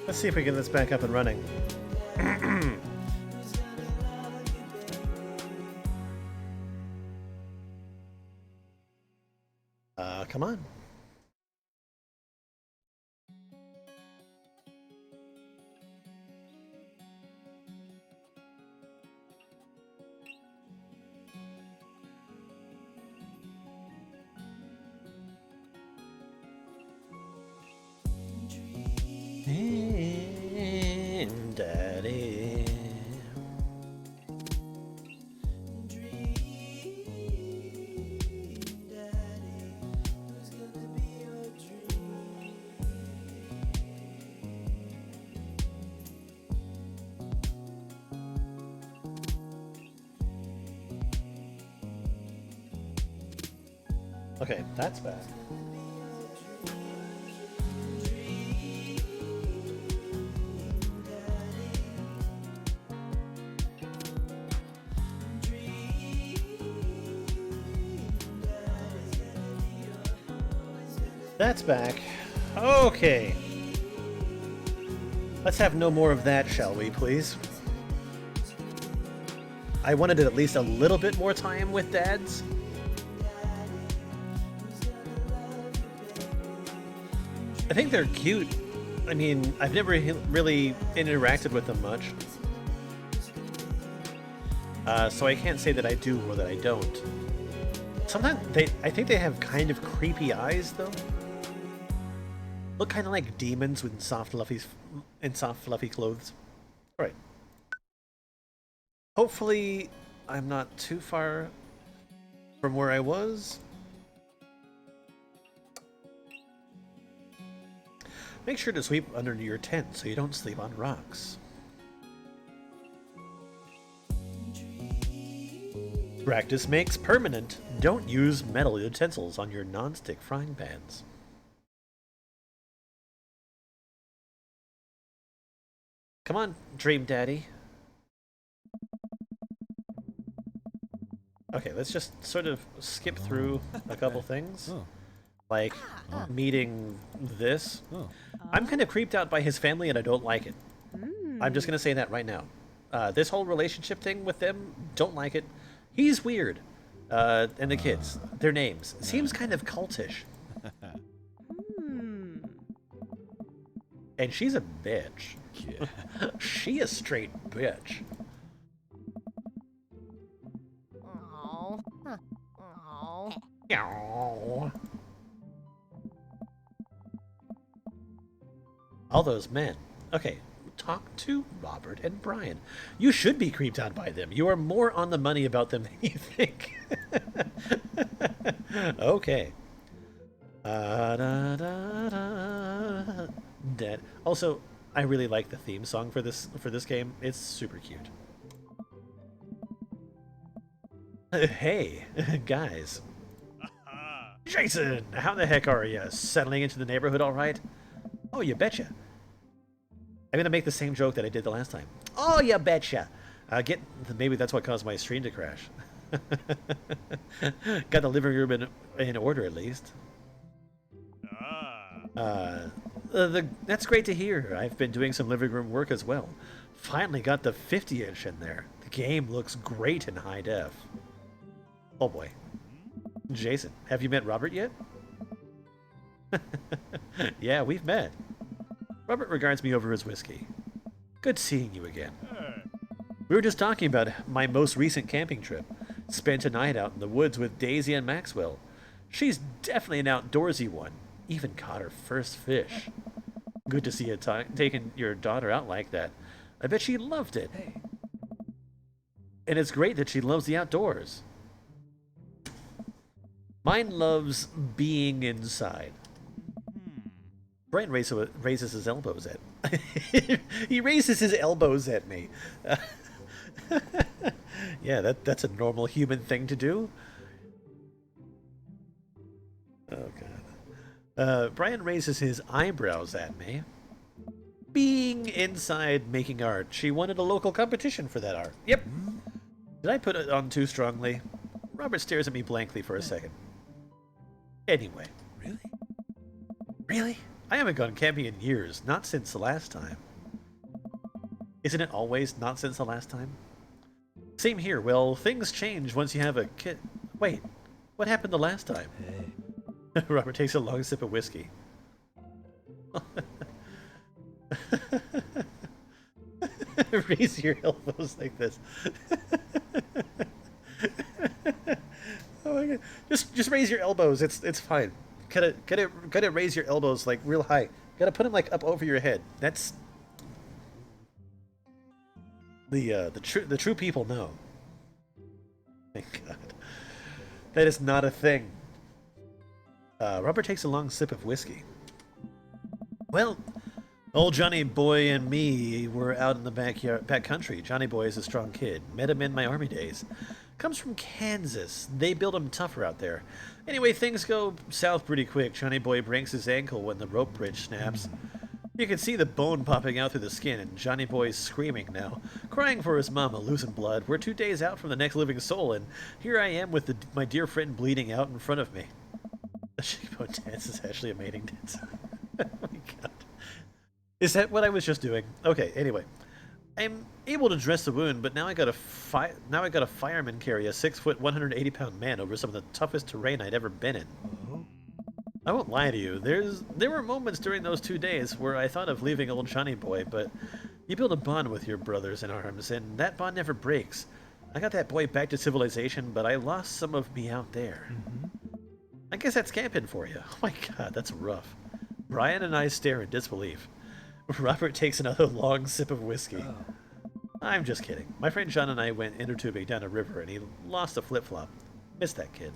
Let's see if we can get this back up and running. Come on. Daddy. Okay, that's bad. That's back. Okay. Let's have no more of that, shall we, please? I wanted at least a little bit more time with dads. I think they're cute. I mean, I've never really interacted with them much. So I can't say that I do or that I don't. Sometimes I think they have kind of creepy eyes, though. Look kind of like demons with soft, fluffy clothes. All right. Hopefully, I'm not too far from where I was. Make sure to sweep under your tent so you don't sleep on rocks. Practice makes permanent. Don't use metal utensils on your non-stick frying pans. Come on, Dream Daddy. Okay, let's just sort of skip through a couple things. Like meeting this. I'm kind of creeped out by his family and I don't like it. I'm just going to say that right now. This whole relationship thing with them, don't like it. He's weird. And the kids, their names. Seems kind of cultish. And she's a bitch. Yeah. She a straight bitch. Oh. Oh. Yow. All those men. Okay, talk to Robert and Brian. You should be creeped out by them. You are more on the money about them than you think. Okay. Dead. Also, I really like the theme song for this game. It's super cute. Hey, guys. Jason, how the heck are you? Settling into the neighborhood all right? Oh, you betcha. I'm gonna make the same joke that I did the last time. Oh, you betcha. Maybe that's what caused my stream to crash. Got the living room in order at least. That's great to hear. I've been doing some living room work as well. Finally got the 50-inch in there. The game looks great in high def. Oh boy. Jason, have you met Robert yet? Yeah, we've met. Robert regards me over his whiskey. Good seeing you again. We were just talking about my most recent camping trip. Spent a night out in the woods with Daisy and Maxwell. She's definitely an outdoorsy one. Even caught her first fish. Good to see you taking your daughter out like that. I bet she loved it. And it's great that she loves the outdoors. Mine loves being inside. Brian raises his elbows at he raises his elbows at me. Yeah, that's a normal human thing to do. Oh god. Brian raises his eyebrows at me. Being inside making art. She wanted a local competition for that art. Yep. Did I put it on too strongly? Robert stares at me blankly for a second. Anyway. Really? Really? I haven't gone camping in years, not since the last time. Isn't it always not since the last time? Same here. Well, things change once you have a kid. Wait, what happened the last time? Hey. Robert takes a long sip of whiskey. Raise your elbows like this. Oh my god! Just raise your elbows. It's fine. Gotta raise your elbows like real high. Gotta put them like up over your head. That's the true people know. Thank God. That is not a thing. Robert takes a long sip of whiskey. Well, old Johnny Boy and me were out in the back country. Johnny Boy is a strong kid. Met him in my army days. Comes from Kansas. They build him tougher out there. Anyway, things go south pretty quick. Johnny Boy breaks his ankle when the rope bridge snaps. You can see the bone popping out through the skin, and Johnny Boy's screaming now, crying for his mama, losing blood. We're 2 days out from the next living soul, and here I am with my dear friend bleeding out in front of me. The cheekbone dance is actually a mating dance. Oh my god. Is that what I was just doing? Okay, anyway. I'm able to dress the wound, but now I got a fireman carry a 6-foot, 180-pound man over some of the toughest terrain I'd ever been in. I won't lie to you. There were moments during those 2 days where I thought of leaving old Johnny Boy, but you build a bond with your brothers in arms, and that bond never breaks. I got that boy back to civilization, but I lost some of me out there. I guess that's camping for you. Oh my god, that's rough. Brian and I stare in disbelief. Robert takes another long sip of whiskey. I'm just kidding. My friend John and I went intertubing down a river, and he lost a flip-flop. Missed that kid.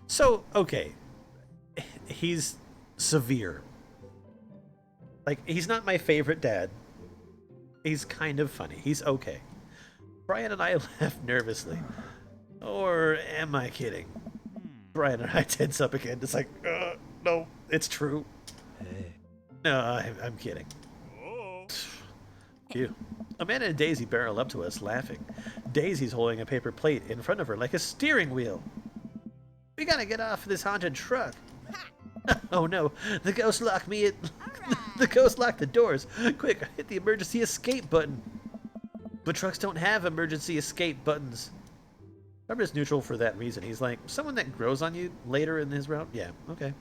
So, okay. He's severe. Like, he's not my favorite dad. He's kind of funny. He's okay. Brian and I laugh nervously. Or am I kidding? Brian and I tense up again. It's like, no, it's true. Hey. No, I'm kidding. Phew. Amanda and Daisy barrel up to us, laughing. Daisy's holding a paper plate in front of her like a steering wheel. We gotta get off this haunted truck. Oh no, the ghost locked me. The ghost locked the doors. Quick, hit the emergency escape button. But trucks don't have emergency escape buttons. Robert's neutral for that reason. He's like, someone that grows on you later in his route? Yeah, okay.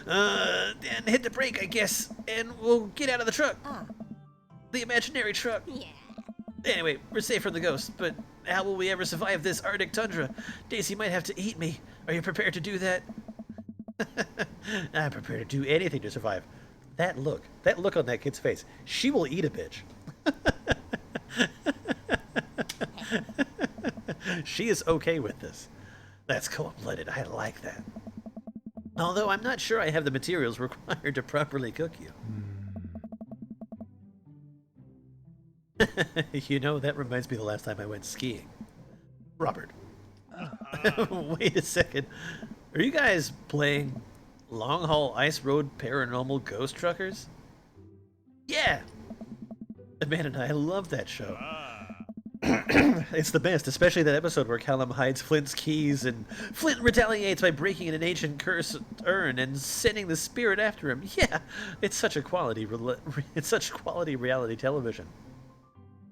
And hit the brake, I guess, and we'll get out of the truck. The imaginary truck. Yeah. Anyway, we're safe from the ghost, but how will we ever survive this Arctic tundra? Daisy might have to eat me. Are you prepared to do that? I'm prepared to do anything to survive. That look on that kid's face. She will eat a bitch. She is okay with this. That's cold-blooded. I like that. Although I'm not sure I have the materials required to properly cook you. You know, that reminds me of the last time I went skiing. Robert. Wait a second. Are you guys playing Long Haul Ice Road Paranormal Ghost Truckers? Yeah! Amanda and I love that show. It's the best, especially that episode where Callum hides Flint's keys and Flint retaliates by breaking an ancient cursed urn and sending the spirit after him. Yeah, it's such quality reality television.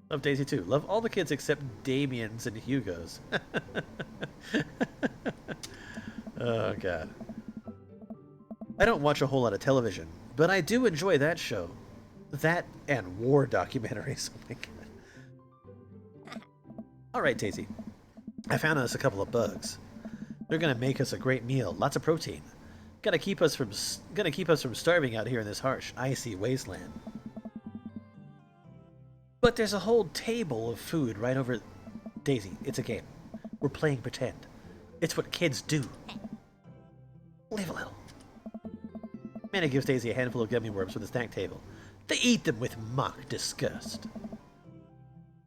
Love Daisy too. Love all the kids except Damien's and Hugo's. Oh god. I don't watch a whole lot of television, but I do enjoy that show. That and war documentaries. Oh my god. Alright, Daisy. I found us a couple of bugs. They're gonna make us a great meal. Lots of protein. Gonna keep us from starving out here in this harsh, icy wasteland. But there's a whole table of food right over... Daisy, it's a game. We're playing pretend. It's what kids do. Leave a little. Manny gives Daisy a handful of gummy worms from the snack table. They eat them with mock disgust.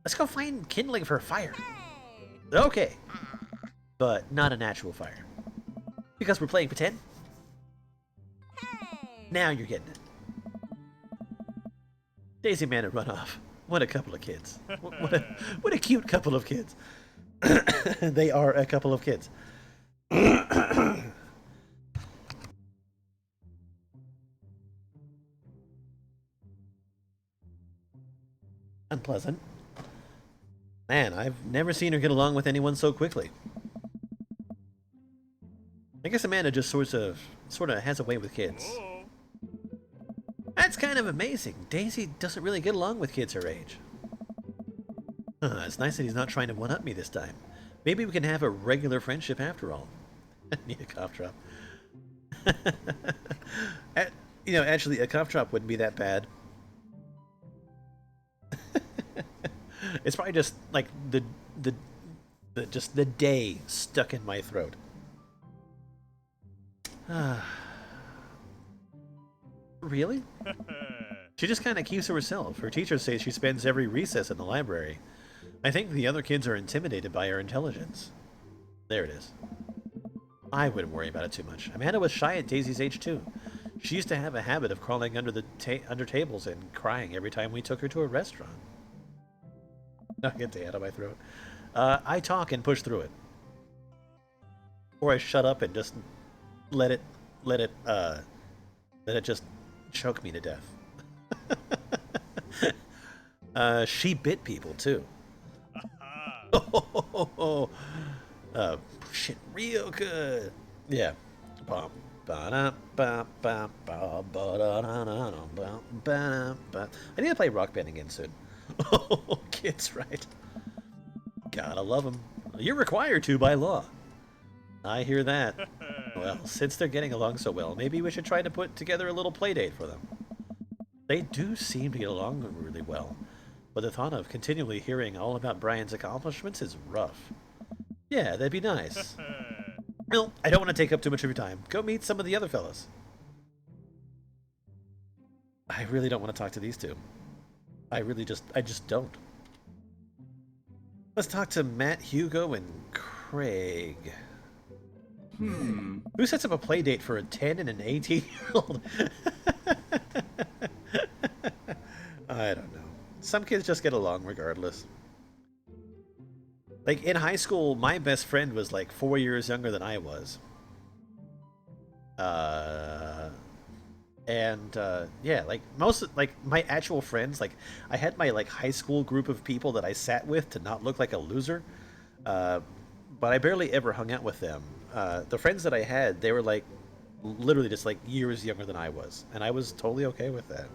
Let's go find kindling for a fire. Okay. But not an actual fire. Because we're playing pretend? Now you're getting it. Daisy and Amanda run off. What a couple of kids. What a cute couple of kids. They are a couple of kids. unpleasant. Man, I've never seen her get along with anyone so quickly. I guess Amanda just sort of has a way with kids. That's kind of amazing. Daisy doesn't really get along with kids her age. It's nice that he's not trying to one-up me this time. Maybe we can have a regular friendship after all. Need a cough drop. Actually, a cough drop wouldn't be that bad. It's probably just like the day stuck in my throat. Really? She just kind of keeps to herself. Her teachers say she spends every recess in the library. I think the other kids are intimidated by her intelligence. There it is. I wouldn't worry about it too much. Amanda was shy at Daisy's age too. She used to have a habit of crawling under tables and crying every time we took her to a restaurant. Not get the out of my throat. I talk and push through it, or I shut up and just let it just choke me to death. She bit people too. Shit, real good. Yeah. I need to play Rock Band again soon. Oh, kids, right? Gotta love them. You're required to by law. I hear that. Well, since they're getting along so well, maybe we should try to put together a little play date for them. They do seem to get along really well, but the thought of continually hearing all about Brian's accomplishments is rough. Yeah, that'd be nice. Well, I don't want to take up too much of your time. Go meet some of the other fellas. I really don't want to talk to these two. I just don't. Let's talk to Matt, Hugo, and Craig. Who sets up a play date for a 10 and an 18-year-old? I don't know. Some kids just get along regardless. Like, in high school, my best friend was like 4 years younger than I was. Yeah, like my actual friends, like I had my like high school group of people that I sat with to not look like a loser. But I barely ever hung out with them. The friends that I had, they were like literally just like years younger than I was, and I was totally okay with that.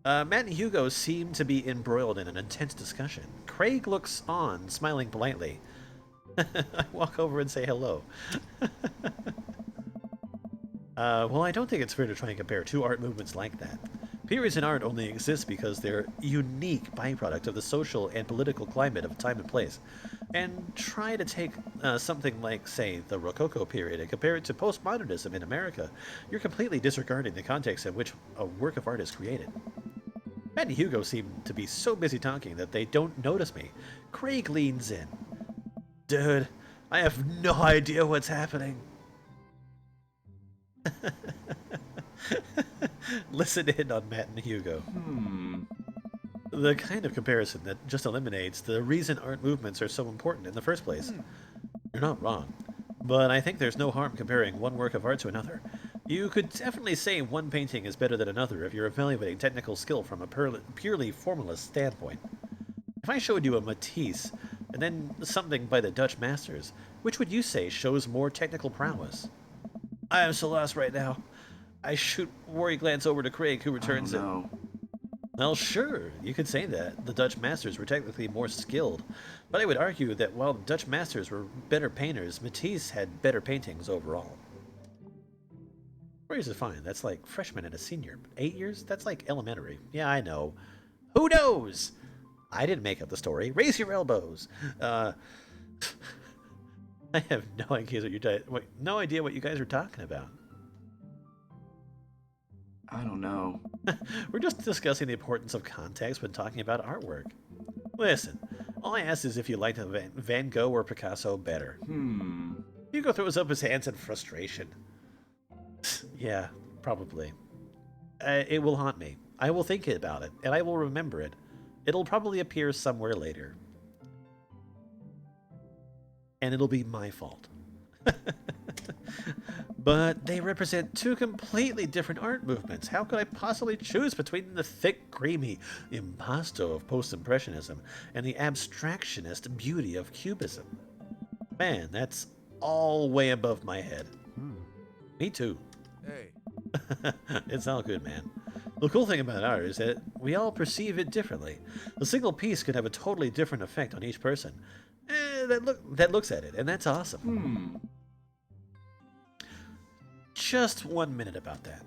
Matt and Hugo seem to be embroiled in an intense discussion. Craig looks on, smiling politely. I walk over and say hello. Well, I don't think it's fair to try and compare two art movements like that. Periods in art only exist because they're a unique byproduct of the social and political climate of time and place. And try to take something like, say, the Rococo period and compare it to postmodernism in America, you're completely disregarding the context in which a work of art is created. Matt and Hugo seem to be so busy talking that they don't notice me. Craig leans in. Dude, I have no idea what's happening. Listen in on Matt and Hugo. The kind of comparison that just eliminates the reason art movements are so important in the first place. You're not wrong, but I think there's no harm comparing one work of art to another. You could definitely say one painting is better than another if you're evaluating technical skill from a purely formalist standpoint. If I showed you a Matisse and then something by the Dutch masters, which would you say shows more technical prowess? I am so lost right now. I shoot worry glance over to Craig, who returns it. Well, sure, you could say that. The Dutch masters were technically more skilled, but I would argue that while the Dutch masters were better painters, Matisse had better paintings overall. 4 years is fine. That's like freshman and a senior. 8 years? That's like elementary. Yeah, I know. Who knows? I didn't make up the story. Raise your elbows. I have no idea what you guys are talking about. I don't know. We're just discussing the importance of context when talking about artwork. Listen, all I asked is if you liked Van Gogh or Picasso better. Hugo throws up his hands in frustration. Yeah, probably. It will haunt me. I will think about it, and I will remember it. It'll probably appear somewhere later. And it'll be my fault. But they represent two completely different art movements. How could I possibly choose between the thick, creamy impasto of post-impressionism and the abstractionist beauty of cubism? Man, that's all way above my head. Me too. Hey. It's all good, man. The cool thing about art is that we all perceive it differently. A single piece could have a totally different effect on each person that looks at it, and that's awesome. Just 1 minute about that.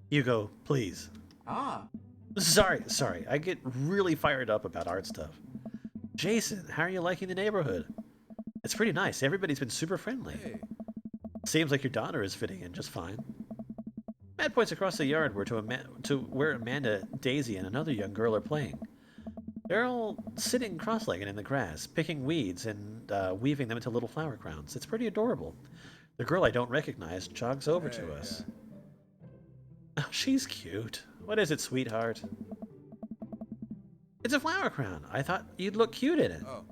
Hugo, please. Sorry. I get really fired up about art stuff. Jason, how are you liking the neighborhood? It's pretty nice. Everybody's been super friendly. Hey. Seems like your daughter is fitting in just fine. Matt points across the yard to where Amanda, Daisy, and another young girl are playing. They're all sitting cross-legged in the grass, picking weeds and weaving them into little flower crowns. It's pretty adorable. The girl I don't recognize jogs over to us. Oh, she's cute. What is it, sweetheart? It's a flower crown. I thought you'd look cute in it. Oh.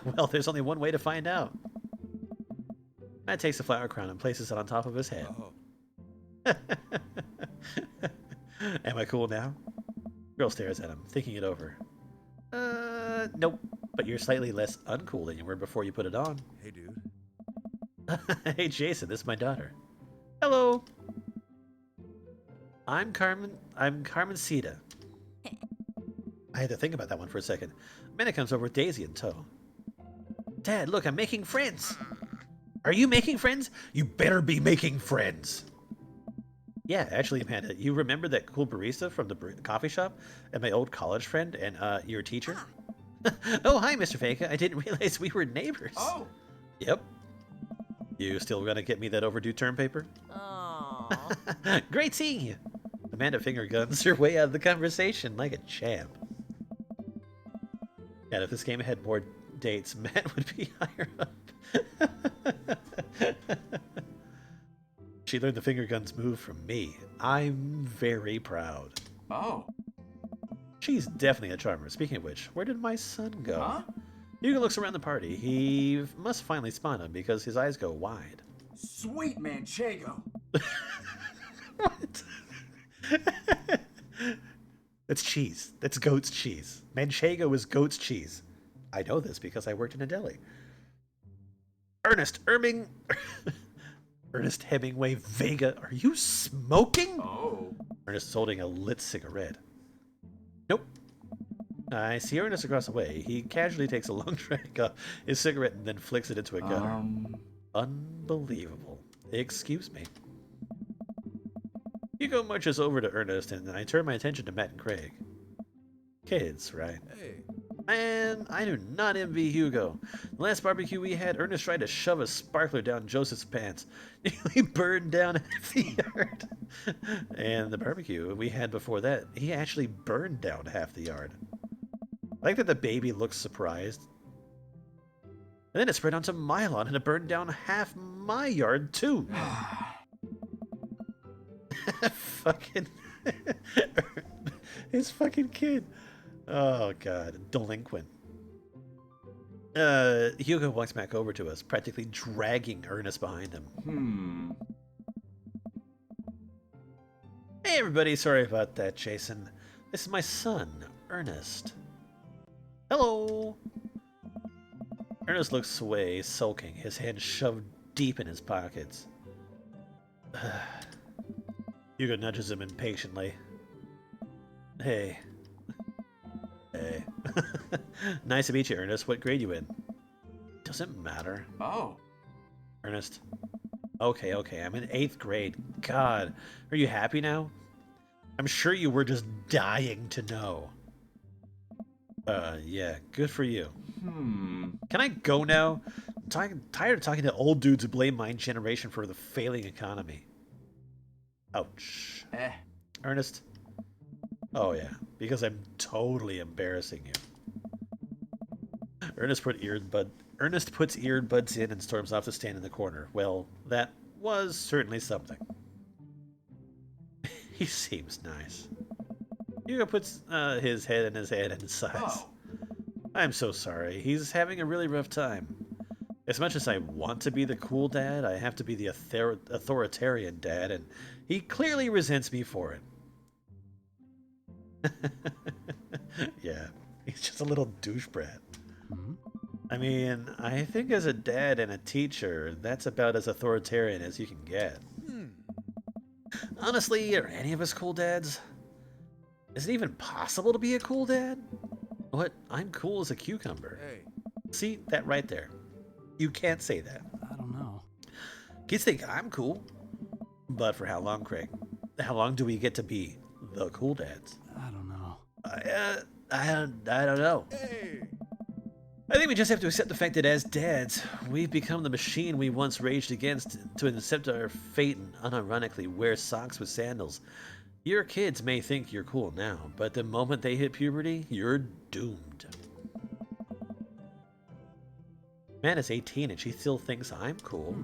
Well, there's only one way to find out. Matt takes the flower crown and places it on top of his head. Oh. Am I cool now? Girl stares at him, thinking it over. Nope. But you're slightly less uncool than you were before you put it on. Hey, dude. Hey, Jason, this is my daughter. Hello. I'm Carmencita. I had to think about that one for a second. Amanda comes over with Daisy in tow. Dad, look, I'm making friends. Are you making friends? You better be making friends. Yeah, actually, Amanda, you remember that cool barista from the coffee shop and my old college friend and your teacher? Oh, hi, Mr. Vega. I didn't realize we were neighbors. Oh. Yep. You still gonna get me that overdue term paper? Oh. Great seeing you. Amanda finger guns her way out of the conversation like a champ. And if this game had more dates, Matt would be higher up. She learned the finger guns move from me. I'm very proud. Oh. She's definitely a charmer. Speaking of which, where did my son go? Huh? Hugo looks around the party. He must finally spot him because his eyes go wide. Sweet Manchego. What? That's cheese. That's goat's cheese. Manchego is goat's cheese. I know this because I worked in a deli. Ernest Hemingway Vega, are you smoking? Oh. Ernest is holding a lit cigarette. Nope. I see Ernest across the way. He casually takes a long drag of his cigarette and then flicks it into a gutter. Unbelievable. Excuse me. Hugo marches over to Ernest, and I turn my attention to Matt and Craig. Kids, right? Hey. Man, I do not envy Hugo. The last barbecue we had, Ernest tried to shove a sparkler down Joseph's pants. He burned down half the yard. And the barbecue we had before that, he actually burned down half the yard. I like that the baby looks surprised. And then it spread onto my lawn and it burned down half my yard too. Fucking his fucking kid. Oh god, delinquent. Hugo walks back over to us, practically dragging Ernest behind him. Hey everybody, sorry about that, Jason. This is my son, Ernest. Hello. Ernest looks away, sulking, his hands shoved deep in his pockets. Hugo nudges him impatiently. Hey. Hey. Nice to meet you, Ernest. What grade you in? Doesn't matter. Oh. Ernest. Okay, I'm in 8th grade. God, are you happy now? I'm sure you were just dying to know. Yeah, good for you. Can I go now? I'm tired of talking to old dudes who blame my generation for the failing economy. Ouch. Ernest? Oh yeah, because I'm totally embarrassing you. Ernest puts earbuds in and storms off to stand in the corner. Well, that was certainly something. He seems nice. Hugo puts his head in his hand and sighs. Oh. I'm so sorry. He's having a really rough time. As much as I want to be the cool dad, I have to be the authoritarian dad, and he clearly resents me for it. Yeah, he's just a little douche brat. I mean, I think as a dad and a teacher, that's about as authoritarian as you can get. Honestly, are any of us cool dads? Is it even possible to be a cool dad? What? I'm cool as a cucumber. Hey. See, that right there. You can't say that. I don't know. Kids think I'm cool. But for how long, Craig? How long do we get to be the cool dads? I don't know. I don't know. Hey. I think we just have to accept the fact that as dads, we've become the machine we once raged against to accept our fate and unironically wear socks with sandals. Your kids may think you're cool now, but the moment they hit puberty, you're doomed. Man is 18 and she still thinks I'm cool.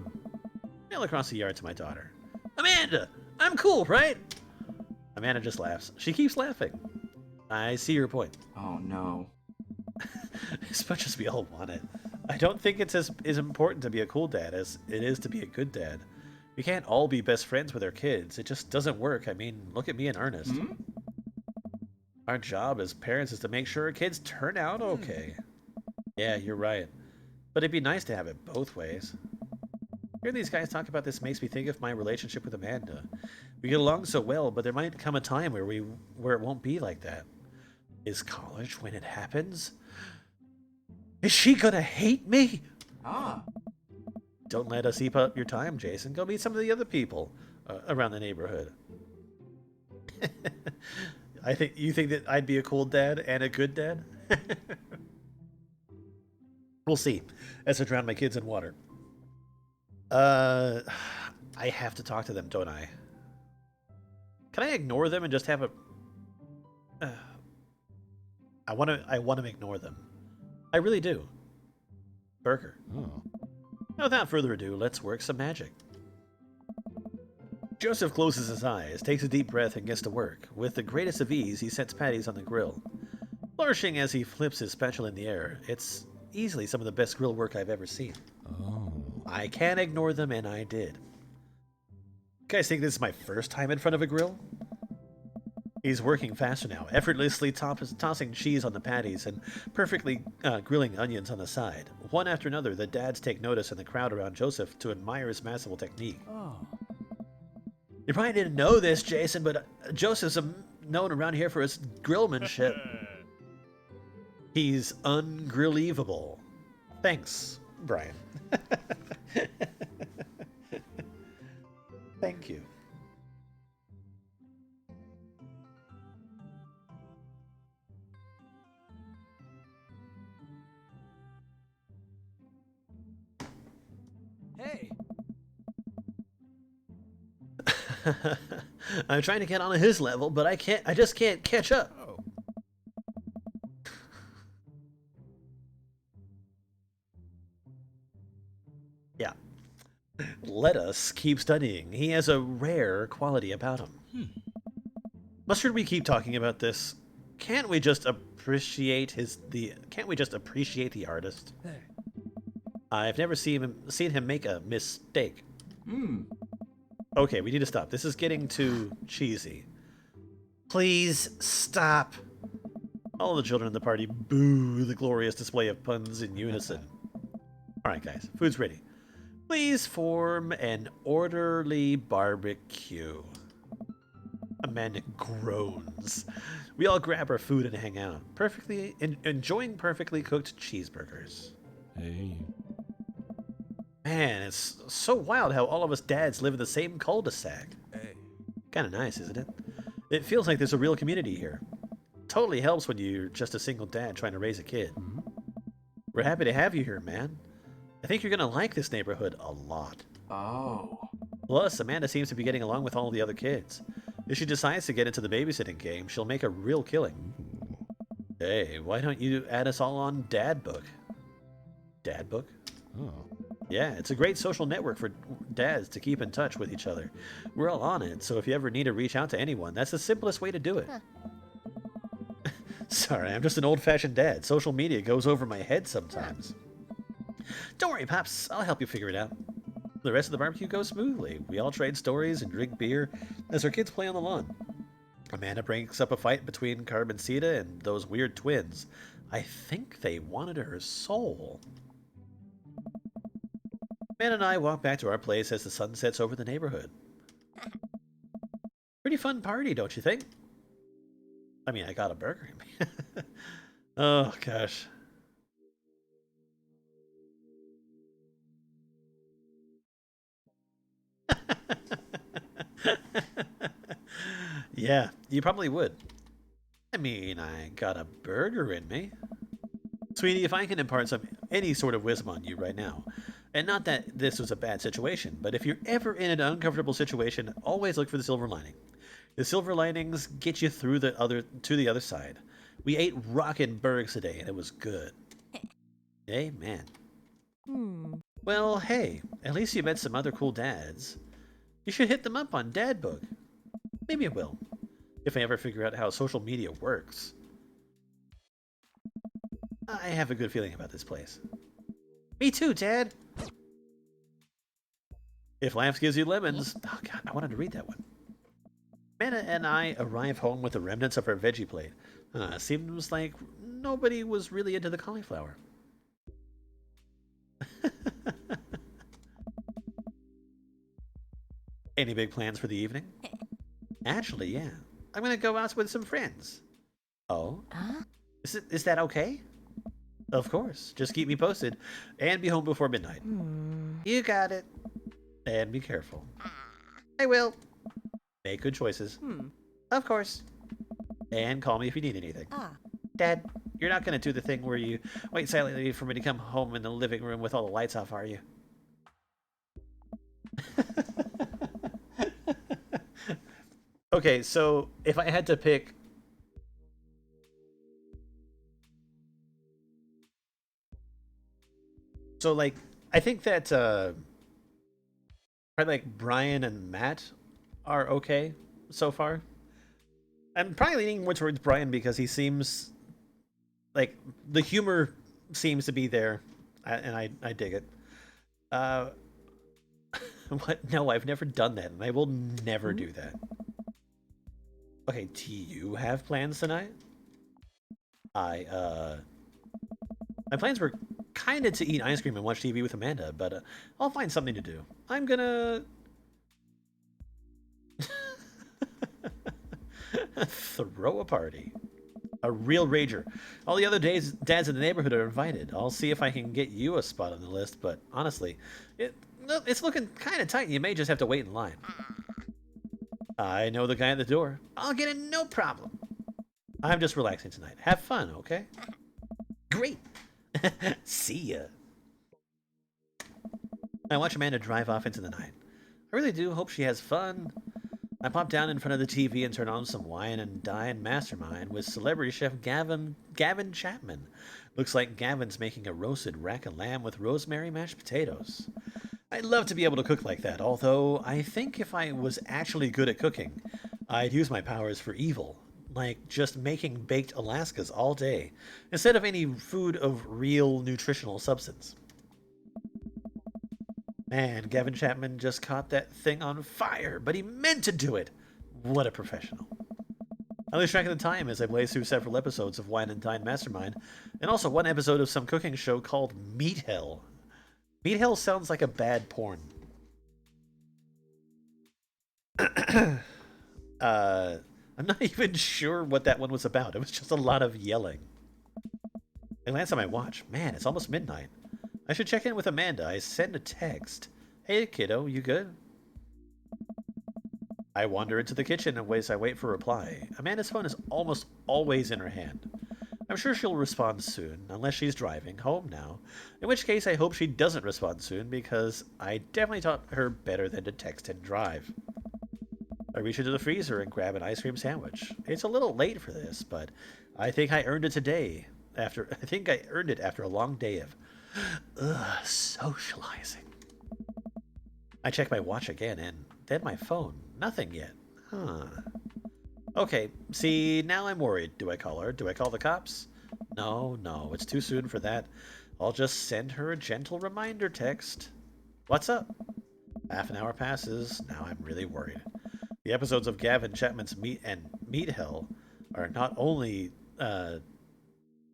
Yell across the yard to my daughter. Amanda! I'm cool, right? Amanda just laughs. She keeps laughing. I see your point. Oh no. As much as we all want it, I don't think it's as important to be a cool dad as it is to be a good dad. We can't all be best friends with our kids. It just doesn't work. I mean, look at me and Ernest. Our job as parents is to make sure our kids turn out okay. Yeah, you're right. But it'd be nice to have it both ways. Hearing these guys talk about this makes me think of my relationship with Amanda. We get along so well, but there might come a time where it won't be like that. Is college when it happens? Is she gonna hate me? Ah. Don't let us eat up your time, Jason. Go meet some of the other people around the neighborhood. You think that I'd be a cool dad and a good dad? We'll see. As I drown my kids in water. I have to talk to them, don't I? Can I ignore them and just have a? I want to ignore them. I really do. Burger. Oh. Without further ado, let's work some magic. Joseph closes his eyes, takes a deep breath, and gets to work. With the greatest of ease, he sets patties on the grill. Flourishing as he flips his spatula in the air, it's easily some of the best grill work I've ever seen. Oh. I can't ignore them, and I did. You guys think this is my first time in front of a grill? He's working faster now, effortlessly tossing cheese on the patties and perfectly grilling onions on the side. One after another, the dads take notice in the crowd around Joseph to admire his masterful technique. Oh. You probably didn't know this, Jason, but Joseph's known around here for his grillmanship. He's ungrillievable. Thanks, Brian. Thank you. Hey. I'm trying to get on his level, but I just can't catch up. Oh. Yeah. Let us keep studying. He has a rare quality about him. Mustard, we keep talking about this. Can't we just appreciate the artist? Hey. I've never seen him make a mistake. Hmm. Okay, we need to stop. This is getting too cheesy. Please stop. All the children in the party boo the glorious display of puns in unison. Alright guys, food's ready. Please form an orderly barbecue. Amanda groans. We all grab our food and hang out, enjoying perfectly cooked cheeseburgers. Hey. Man, it's so wild how all of us dads live in the same cul-de-sac. Hey. Kind of nice, isn't it? It feels like there's a real community here. Totally helps when you're just a single dad trying to raise a kid. We're happy to have you here, man. I think you're going to like this neighborhood a lot. Oh. Plus, Amanda seems to be getting along with all the other kids. If she decides to get into the babysitting game, she'll make a real killing. Hey, why don't you add us all on Dad Book? Dad Book? Oh. Yeah, it's a great social network for dads to keep in touch with each other. We're all on it, so if you ever need to reach out to anyone, that's the simplest way to do it. Sorry, I'm just an old-fashioned dad. Social media goes over my head sometimes. Don't worry, Pops. I'll help you figure it out. The rest of the barbecue goes smoothly. We all trade stories and drink beer as our kids play on the lawn. Amanda breaks up a fight between Carmencita and those weird twins. I think they wanted her soul. Amanda and I walk back to our place as the sun sets over the neighborhood. Pretty fun party, don't you think? I mean, I got a burger. Oh, gosh. Yeah, you probably would. I mean, I got a burger in me. Sweetie, if I can impart any sort of wisdom on you right now, and not that this was a bad situation, but if you're ever in an uncomfortable situation, always look for the silver lining. The silver linings get you through to the other side. We ate rockin' burgers today, and it was good. Amen. Well, hey, at least you met some other cool dads. You should hit them up on Dadbook. Maybe I will, if I ever figure out how social media works. I have a good feeling about this place. Me too, Dad! If life gives you lemons... Oh god, I wanted to read that one. Amanda and I arrive home with the remnants of our veggie plate. Seems like nobody was really into the cauliflower. Any big plans for the evening? Actually, yeah. I'm gonna go out with some friends. Oh? Huh? Is that okay? Of course. Just keep me posted. And be home before midnight. You got it. And be careful. I will. Make good choices. Of course. And call me if you need anything. Dad, you're not gonna do the thing where you wait silently for me to come home in the living room with all the lights off, are you? Okay, so if I had to pick... So, like, I think that, probably, like, Brian and Matt are okay so far. I'm probably leaning more towards Brian because he seems... Like, the humor seems to be there, and I dig it. What? No, I've never done that, and I will never do that. Okay, do you have plans tonight? My plans were kinda to eat ice cream and watch TV with Amanda, but I'll find something to do. I'm gonna... throw a party. A real rager. All the other dads in the neighborhood are invited. I'll see if I can get you a spot on the list, but honestly, it's looking kinda tight. You may just have to wait in line. I know the guy at the door. I'll get in no problem. I'm just relaxing tonight. Have fun, okay? Great. See ya. I watch Amanda drive off into the night. I really do hope she has fun. I pop down in front of the TV and turn on some Wine and Dine Mastermind with celebrity chef Gavin Chapman. Looks like Gavin's making a roasted rack of lamb with rosemary mashed potatoes. I'd love to be able to cook like that, although I think if I was actually good at cooking, I'd use my powers for evil, like just making baked Alaskas all day, instead of any food of real nutritional substance. Man, Gavin Chapman just caught that thing on fire, but he meant to do it! What a professional. I lose track of the time as I blaze through several episodes of Wine and Dine Mastermind, and also one episode of some cooking show called Meat Hell. Meat Hell sounds like a bad porn. I'm not even sure what that one was about. It was just a lot of yelling. I glance at my watch. Man, it's almost midnight. I should check in with Amanda. I sent a text. Hey, kiddo, you good? I wander into the kitchen and I wait for a reply. Amanda's phone is almost always in her hand. I'm sure she'll respond soon, unless she's driving home now. In which case, I hope she doesn't respond soon, because I definitely taught her better than to text and drive. I reach into the freezer and grab an ice cream sandwich. It's a little late for this, but I think I earned it today. I think I earned it after a long day of socializing. I check my watch again, and then my phone. Nothing yet. Huh. Okay, see, now I'm worried. Do I call her? Do I call the cops? No, it's too soon for that. I'll just send her a gentle reminder text. What's up? Half an hour passes. Now I'm really worried. The episodes of Gavin Chapman's Meat Hell are not only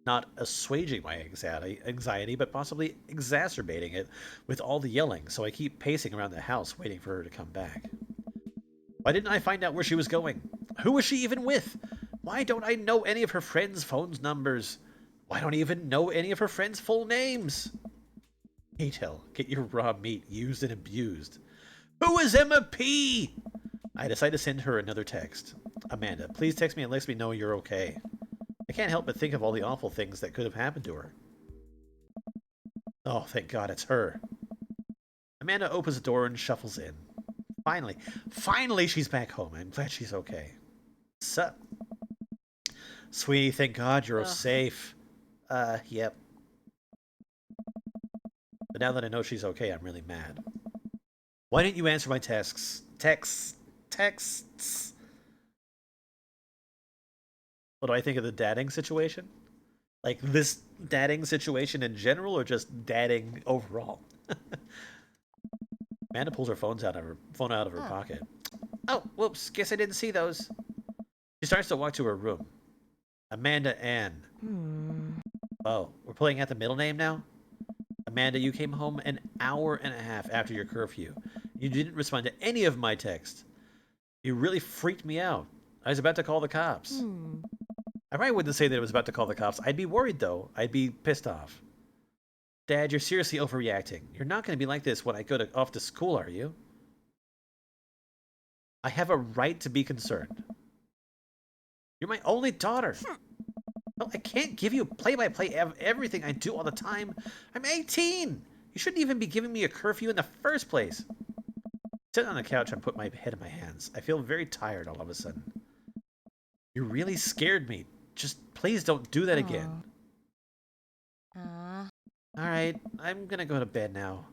not assuaging my anxiety, but possibly exacerbating it with all the yelling, so I keep pacing around the house waiting for her to come back. Why didn't I find out where she was going? Who was she even with? Why don't I know any of her friends' phone numbers? Why don't I even know any of her friends' full names? Meat Hell, get your raw meat used and abused. Who is Emma P? I decide to send her another text. Amanda, please text me and let me know you're okay. I can't help but think of all the awful things that could have happened to her. Oh, thank God it's her. Amanda opens the door and shuffles in. Finally she's back home. I'm glad she's okay. Sup? Sweetie, thank God you're safe. Yep. But now that I know she's okay, I'm really mad. Why didn't you answer my texts? Texts. What do I think of the dadding situation? Like this dadding situation in general, or just dadding overall? Amanda pulls her phone out of her pocket. Oh, whoops! Guess I didn't see those. She starts to walk to her room. Amanda Ann. Oh, we're playing at the middle name now? Amanda, you came home an hour and a half after your curfew. You didn't respond to any of my texts. You really freaked me out. I was about to call the cops. I probably wouldn't say that I was about to call the cops. I'd be worried, though. I'd be pissed off. Dad, you're seriously overreacting. You're not going to be like this when I go off to school, are you? I have a right to be concerned. You're my only daughter. Well, I can't give you play-by-play of everything I do all the time. I'm 18. You shouldn't even be giving me a curfew in the first place. Sitting on the couch, I put my head in my hands. I feel very tired all of a sudden. You really scared me. Just please don't do that again. Alright, I'm gonna go to bed now.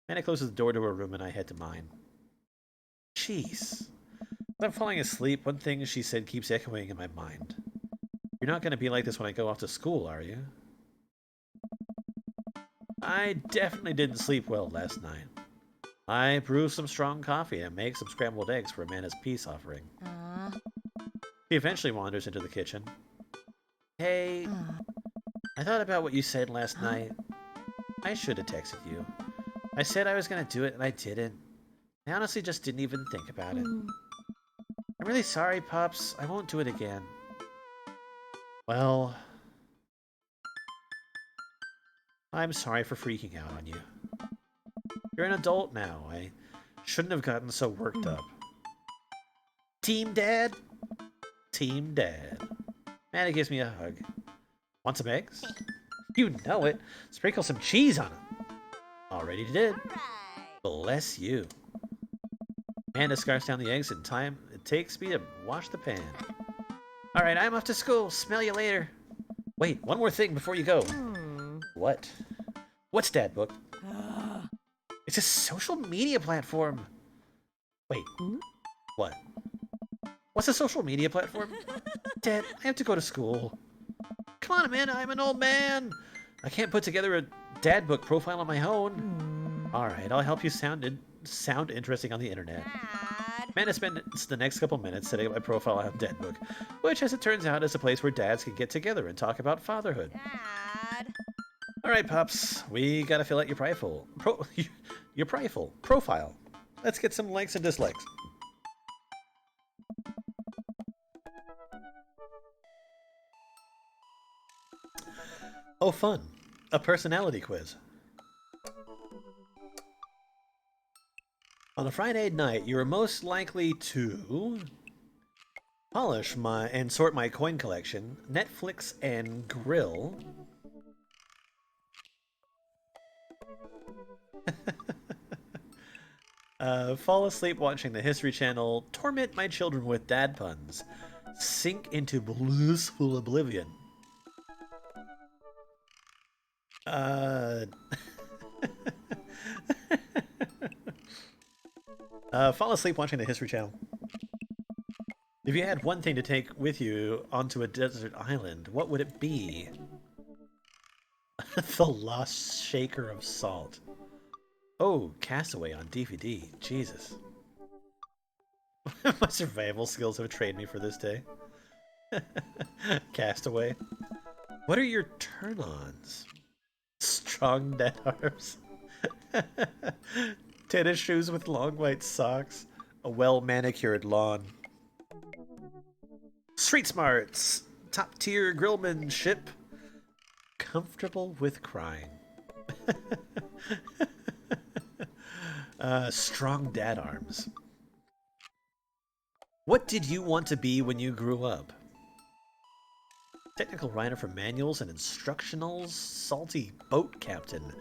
Anna closes the door to her room and I head to mine. Jeez. As I'm falling asleep, one thing she said keeps echoing in my mind. You're not gonna be like this when I go off to school, are you? I definitely didn't sleep well last night. I brewed some strong coffee and make some scrambled eggs for Amanda's peace offering. She eventually wanders into the kitchen. Hey, I thought about what you said last night. I should have texted you. I said I was gonna do it and I didn't. I honestly just didn't even think about it. I'm really sorry, Pops. I won't do it again. Well, I'm sorry for freaking out on you. You're an adult now. I shouldn't have gotten so worked up. Team Dad? Team Dad. Amanda gives me a hug. Want some eggs? You know it. Sprinkle some cheese on them. Already did. Bless you. Amanda scarfs down the eggs in time it takes me to wash the pan. Alright, I'm off to school. Smell you later. Wait, one more thing before you go. What? What's Dadbook? It's a social media platform. Wait. What? What's a social media platform? Dad, I have to go to school. Come on, Amanda, I'm an old man. I can't put together a Dadbook profile on my own. Alright, I'll help you sound interesting on the internet. Amanda spends the next couple minutes setting up my profile on Dadbook, which, as it turns out, is a place where dads can get together and talk about fatherhood. Alright, Pops, we gotta fill out your profile. Let's get some likes and dislikes. Oh, fun. A personality quiz. On a Friday night, you are most likely to polish and sort my coin collection, Netflix and grill, fall asleep watching the History Channel, torment my children with dad puns, sink into blissful oblivion. Fall asleep watching the History Channel. If you had one thing to take with you onto a desert island, what would it be? The Lost Shaker of Salt. Oh, Castaway on DVD. Jesus. My survival skills have trained me for this day. Castaway. What are your turn-ons? Strong dead arms. Tennis shoes with long white socks. A well-manicured lawn. Street smarts. Top-tier grillmanship. Comfortable with crying. Strong dad arms. What did you want to be when you grew up? Technical writer for manuals and instructionals, salty boat captain,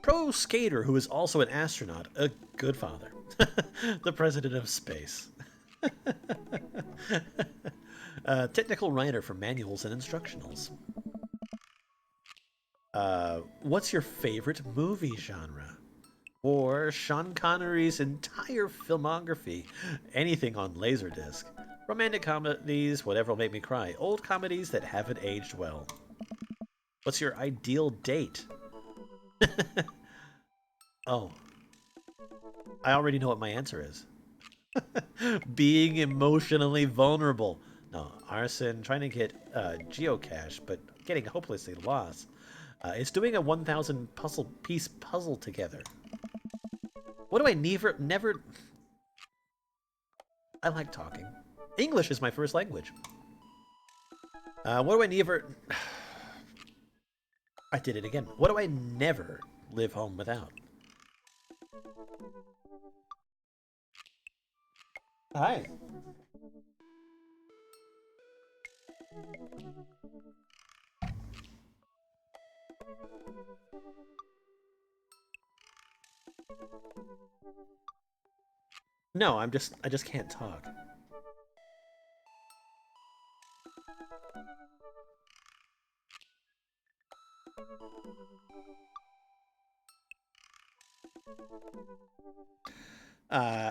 pro skater who is also an astronaut, a good father, the president of space. Technical writer for manuals and instructionals. What's your favorite movie genre? Or Sean Connery's entire filmography, anything on Laserdisc. Romantic comedies, whatever will make me cry. Old comedies that haven't aged well. What's your ideal date? Oh. I already know what my answer is. Being emotionally vulnerable. No, arson, trying to get geocache, but getting hopelessly lost. It's doing a 1,000 piece puzzle together. What do I never... I like talking. English is my first language. What do I never... I did it again. What do I never live home without? Hi. No, I just can't talk.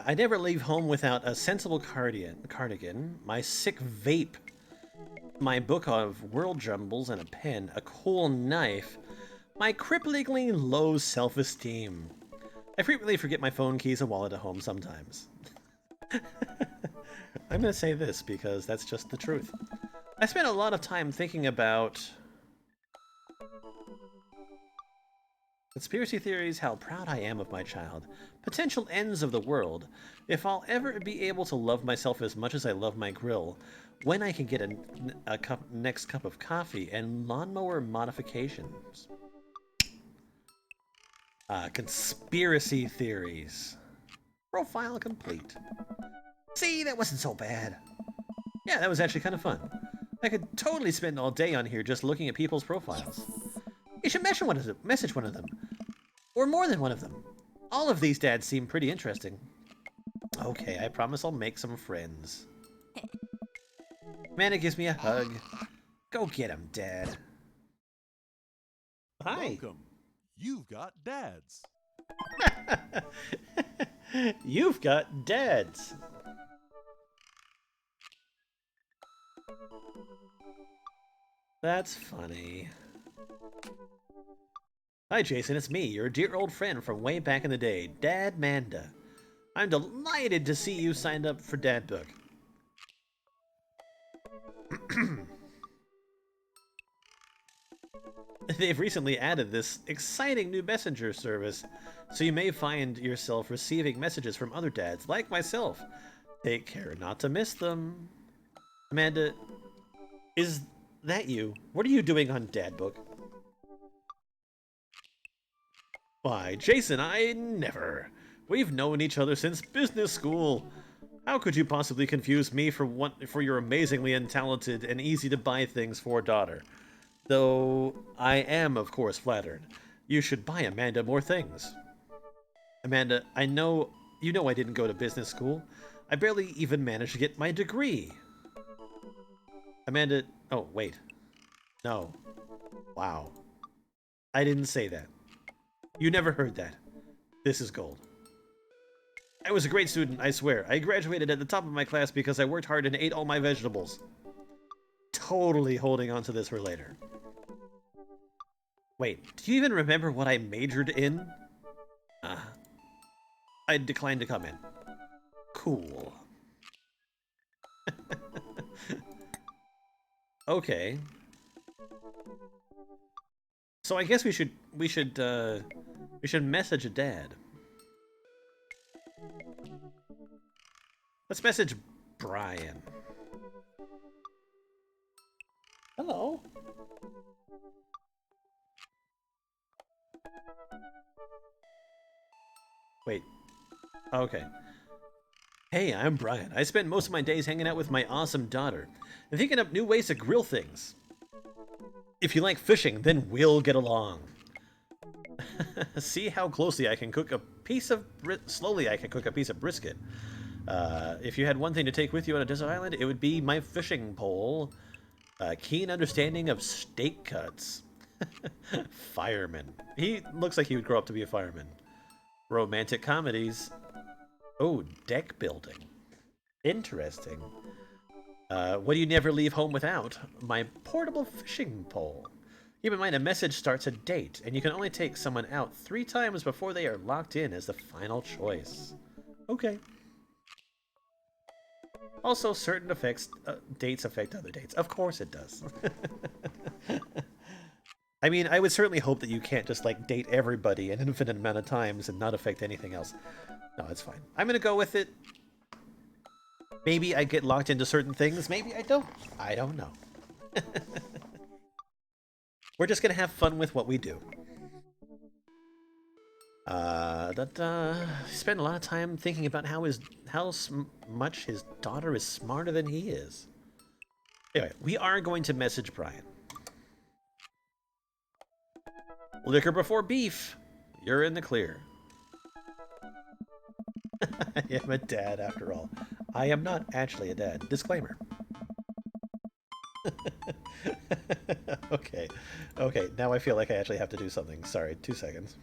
I never leave home without a sensible cardigan, my sick vape, my book of world jumbles and a pen, a cool knife, my cripplingly low self-esteem. I frequently forget my phone keys and wallet at home sometimes. I'm gonna say this because that's just the truth. I spent a lot of time thinking about conspiracy theories, how proud I am of my child, potential ends of the world, if I'll ever be able to love myself as much as I love my grill, when I can get a next cup of coffee, and lawnmower modifications. Conspiracy theories. Profile complete. See, that wasn't so bad. Yeah, that was actually kind of fun. I could totally spend all day on here just looking at people's profiles. You should message one of them. Or more than one of them. All of these dads seem pretty interesting. Okay, I promise I'll make some friends. Amanda gives me a hug. Go get him, Dad. Hi. Welcome. You've got dads. You've got dads. That's funny. Hi, Jason, it's me, your dear old friend from way back in the day, Dad Manda. I'm delighted to see you signed up for Dad Book. They've recently added this exciting new messenger service, so you may find yourself receiving messages from other dads like myself. Take care not to miss them. Amanda, is that you? What are you doing on Dad Book? Why, Jason, I never. We've known each other since business school. How could you possibly confuse me for your amazingly talented and easy to buy things for daughter? Though I am, of course, flattered. You should buy Amanda more things. Amanda, I know I didn't go to business school. I barely even managed to get my degree. Amanda, oh, wait. No. Wow. I didn't say that. You never heard that. This is gold. I was a great student, I swear. I graduated at the top of my class because I worked hard and ate all my vegetables. Totally holding on to this for later. Wait, do you even remember what I majored in? I declined to comment. Cool. Okay. So I guess we should message a dad. Let's message Brian. Hello. Wait. Okay. Hey, I'm Brian. I spend most of my days hanging out with my awesome daughter and thinking up new ways to grill things. If you like fishing, then we'll get along. See how closely I can cook a piece of slowly I can cook a piece of brisket. If you had one thing to take with you on a desert island, it would be my fishing pole, keen understanding of steak cuts. Fireman. He looks like he would grow up to be a fireman. Romantic comedies. Oh, deck building. Interesting. What do you never leave home without? My portable fishing pole. Keep in mind, a message starts a date, and you can only take someone out 3 times before they are locked in as the final choice. Okay. Also, certain dates affect other dates. Of course it does. I mean, I would certainly hope that you can't just, like, date everybody an infinite amount of times and not affect anything else. No, it's fine. I'm gonna go with it. Maybe I get locked into certain things. Maybe I don't. I don't know. We're just gonna have fun with what we do. Spend a lot of time thinking about how much his daughter is smarter than he is. Anyway, we are going to message Brian. Liquor before beef. You're in the clear. I am a dad after all. I am not actually a dad. Disclaimer. Okay. Okay, now I feel like I actually have to do something. Sorry, 2 seconds.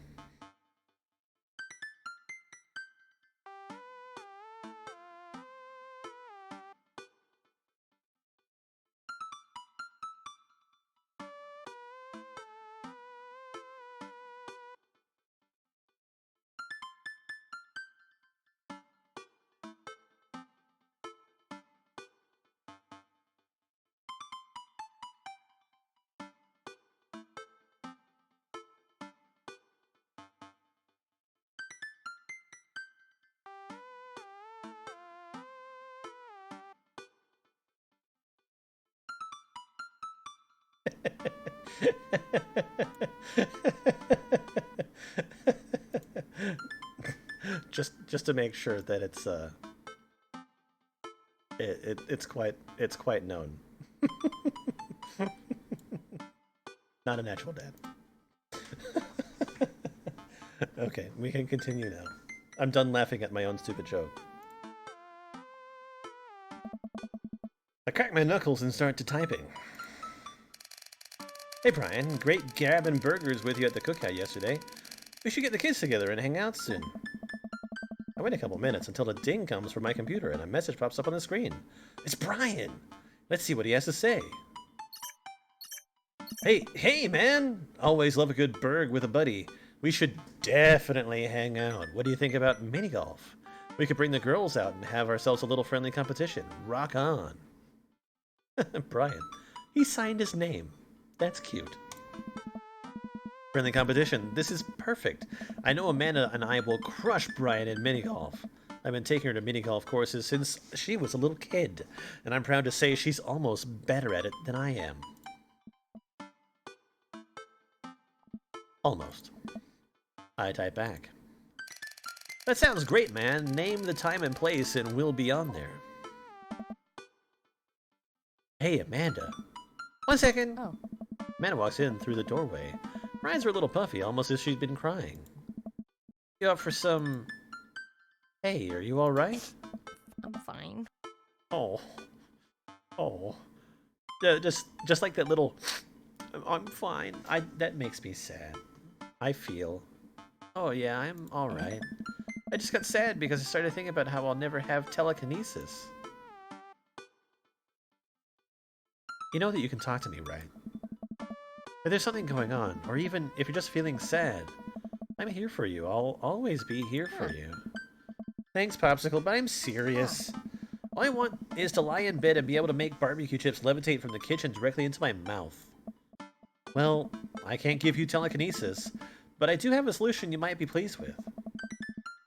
just to make sure that it's quite known. Not a natural dad. Okay, we can continue now. I'm done laughing at my own stupid joke. I crack my knuckles and start to typing. Hey Brian, great gabbing burgers with you at the cookout yesterday. We should get the kids together and hang out soon. I wait a couple minutes until a ding comes from my computer and a message pops up on the screen. It's Brian! Let's see what he has to say. Hey man! Always love a good burg with a buddy. We should definitely hang out. What do you think about mini golf? We could bring the girls out and have ourselves a little friendly competition. Rock on. Brian. He signed his name. That's cute. Friendly competition. This is perfect. I know Amanda and I will crush Brian in mini golf. I've been taking her to mini golf courses since she was a little kid, and I'm proud to say she's almost better at it than I am. Almost. I type back. That sounds great, man. Name the time and place and we'll be on there. Hey, Amanda. 1 second. Oh. Amanda walks in through the doorway. Her eyes are a little puffy, almost as if she's been crying. You up for some... Hey, are you alright? I'm fine. Oh. Oh. Just like that little... I'm fine. That makes me sad. I feel... Oh yeah, I'm alright. I just got sad because I started thinking about how I'll never have telekinesis. You know that you can talk to me, right? If there's something going on, or even if you're just feeling sad, I'm here for you. I'll always be here for you. Thanks, Popsicle, but I'm serious. All I want is to lie in bed and be able to make barbecue chips levitate from the kitchen directly into my mouth. Well, I can't give you telekinesis, but I do have a solution you might be pleased with.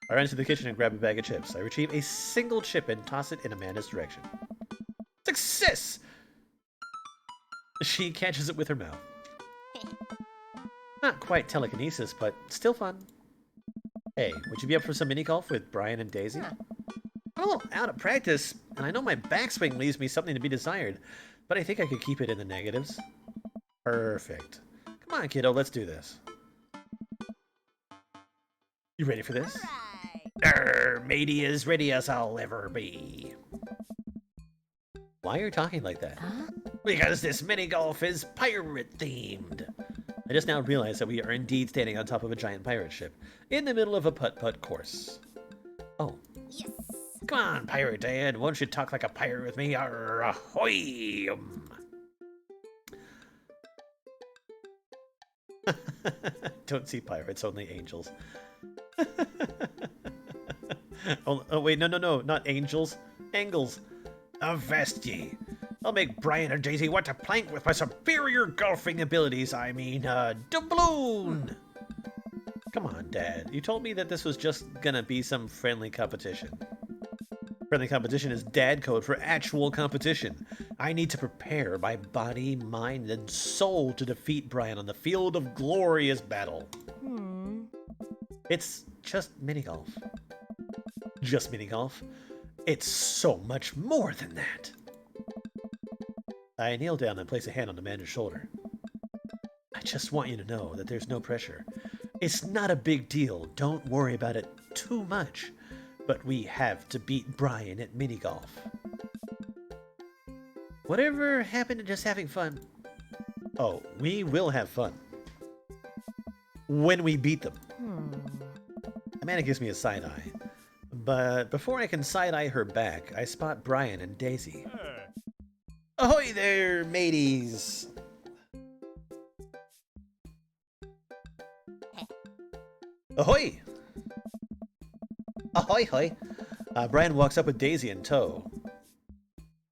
I run to the kitchen and grab a bag of chips. I retrieve a single chip and toss it in Amanda's direction. Success! She catches it with her mouth. Not quite telekinesis, but still fun. Hey, would you be up for some mini-golf with Brian and Daisy? I'm a little out of practice, and I know my backswing leaves me something to be desired, but I think I could keep it in the negatives. Perfect. Come on, kiddo, let's do this. You ready for this? Matey, as ready as I'll ever be. Why are you talking like that? Huh? Because this mini-golf is pirate-themed. I just now realized that we are indeed standing on top of a giant pirate ship, in the middle of a putt-putt course. Oh. Yes. Come on, Pirate Dad, won't you talk like a pirate with me? Arr, ahoy! Don't see pirates, only angels. Oh, wait, no, not angels. Angles. Avast ye. I'll make Brian and Daisy want to plank with my superior golfing abilities. I mean, doubloon! Come on, Dad. You told me that this was just gonna be some friendly competition. Friendly competition is dad code for actual competition. I need to prepare my body, mind, and soul to defeat Brian on the field of glorious battle. It's just mini-golf. Just mini-golf. It's so much more than that. I kneel down and place a hand on Amanda's shoulder. I just want you to know that there's no pressure. It's not a big deal. Don't worry about it too much. But we have to beat Brian at mini-golf. Whatever happened to just having fun? Oh, we will have fun. When we beat them. Amanda gives me a side-eye. But before I can side-eye her back, I spot Brian and Daisy. Ahoy there, mateys! Ahoy! Ahoy, hoy! Brian walks up with Daisy in tow.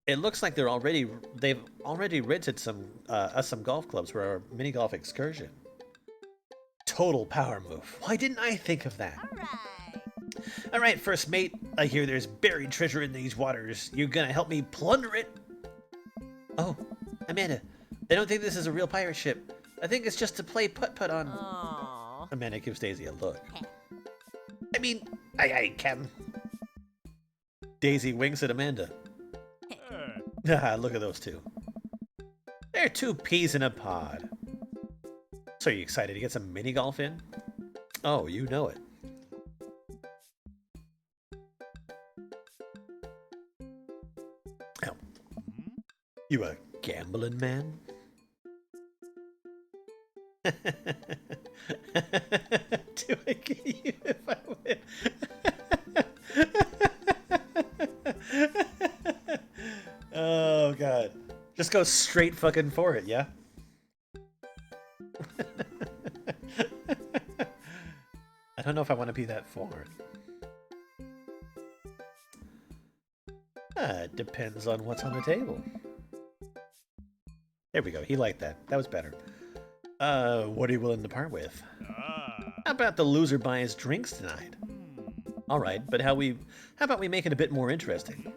It looks like they've already rented us some golf clubs for our mini golf excursion. Total power move. Why didn't I think of that? All right, first mate. I hear there's buried treasure in these waters. You gonna help me plunder it? Oh, Amanda, I don't think this is a real pirate ship. I think it's just to play putt-putt on. Aww. Amanda gives Daisy a look. I mean, aye, Captain. Daisy winks at Amanda. Look at those two. They're two peas in a pod. So are you excited to get some mini golf in? Oh, you know it. Oh. You a gambling man? Do I get you if I win? Oh, God. Just go straight fucking for it, yeah? I don't know if I want to be that forward. Depends on what's on the table. There we go. He liked that. That was better. What are you willing to part with? How about the loser buys drinks tonight? All right, but how about we make it a bit more interesting?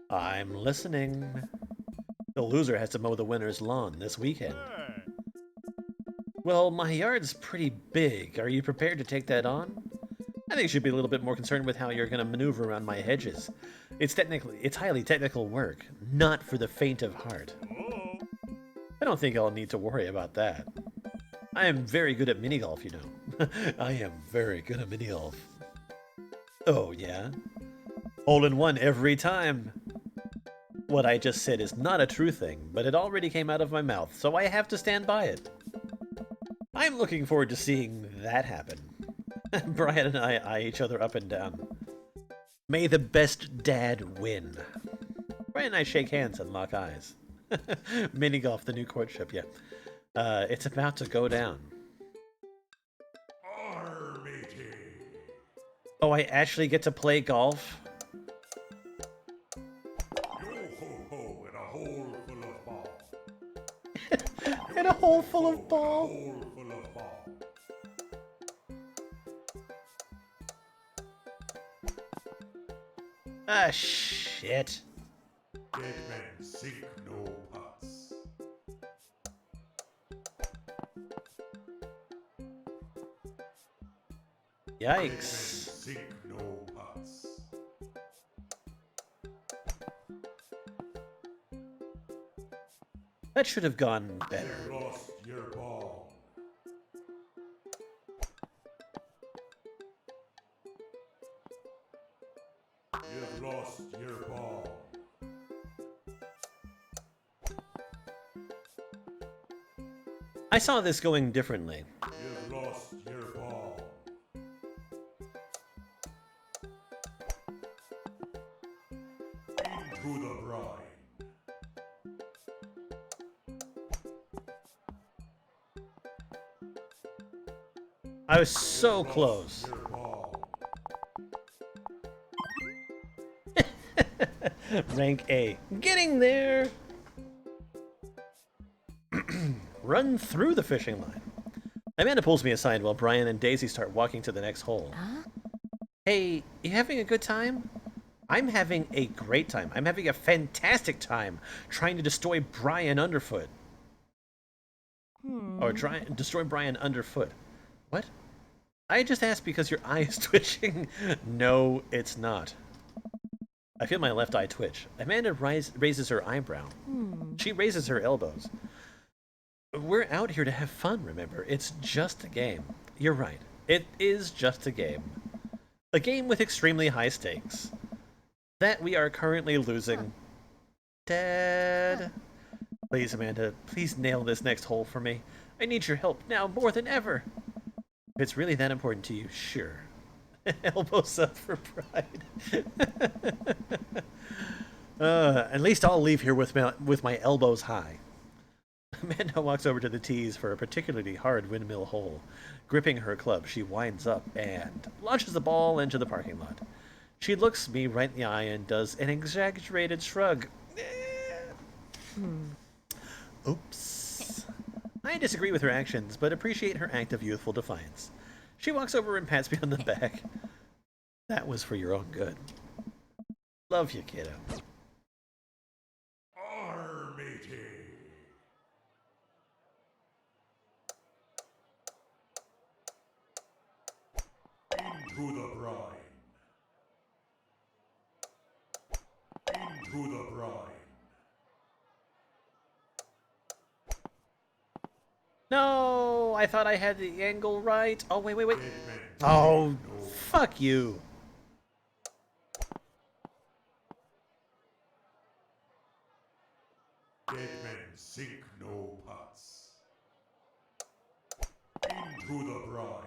I'm listening. The loser has to mow the winner's lawn this weekend. Well, my yard's pretty big. Are you prepared to take that on? I think you should be a little bit more concerned with how you're going to maneuver around my hedges. It's highly technical work, not for the faint of heart. I don't think I'll need to worry about that. I am very good at mini-golf, you know. I am very good at mini-golf. Oh, yeah? Hole-in-one every time. What I just said is not a true thing, but it already came out of my mouth, so I have to stand by it. I'm looking forward to seeing that happen. Brian and I eye each other up and down. May the best dad win. Brian and I shake hands and lock eyes. Mini golf, the new courtship, yeah. It's about to go down. Oh, I actually get to play golf? In a hole full of ball. Ah, shit. Dead men sink no putts. Yikes. Sink no putts. That should have gone better. Lost your ball. You've lost your ball. I saw this going differently. You've lost your ball. Into the brine. I was so close. Your ball. Rank A. Getting there! Run through the fishing line. Amanda pulls me aside while Brian and Daisy start walking to the next hole. Hey, you having a good time? I'm having a great time. I'm having a fantastic time trying to destroy Brian underfoot. Or destroy Brian underfoot. What? I just asked because your eye is twitching. No, it's not. I feel my left eye twitch. Amanda raises her eyebrow. She raises her elbows. We're out here to have fun, remember? It's just a game. You're right. It is just a game. A game with extremely high stakes. That we are currently losing. Dad. Please, Amanda, please nail this next hole for me. I need your help now more than ever. If it's really that important to you, sure. Elbows up for pride. At least I'll leave here with my elbows high. Amanda walks over to the tees for a particularly hard windmill hole. Gripping her club, she winds up and launches the ball into the parking lot. She looks me right in the eye and does an exaggerated shrug. Oops. I disagree with her actions, but appreciate her act of youthful defiance. She walks over and pats me on the back. That was for your own good. Love you, kiddo. Armatey. Into the brine. Into the brine. No, I thought I had the angle right. Oh, wait. Oh, fuck you. Dead men sink no putts. Into the brine.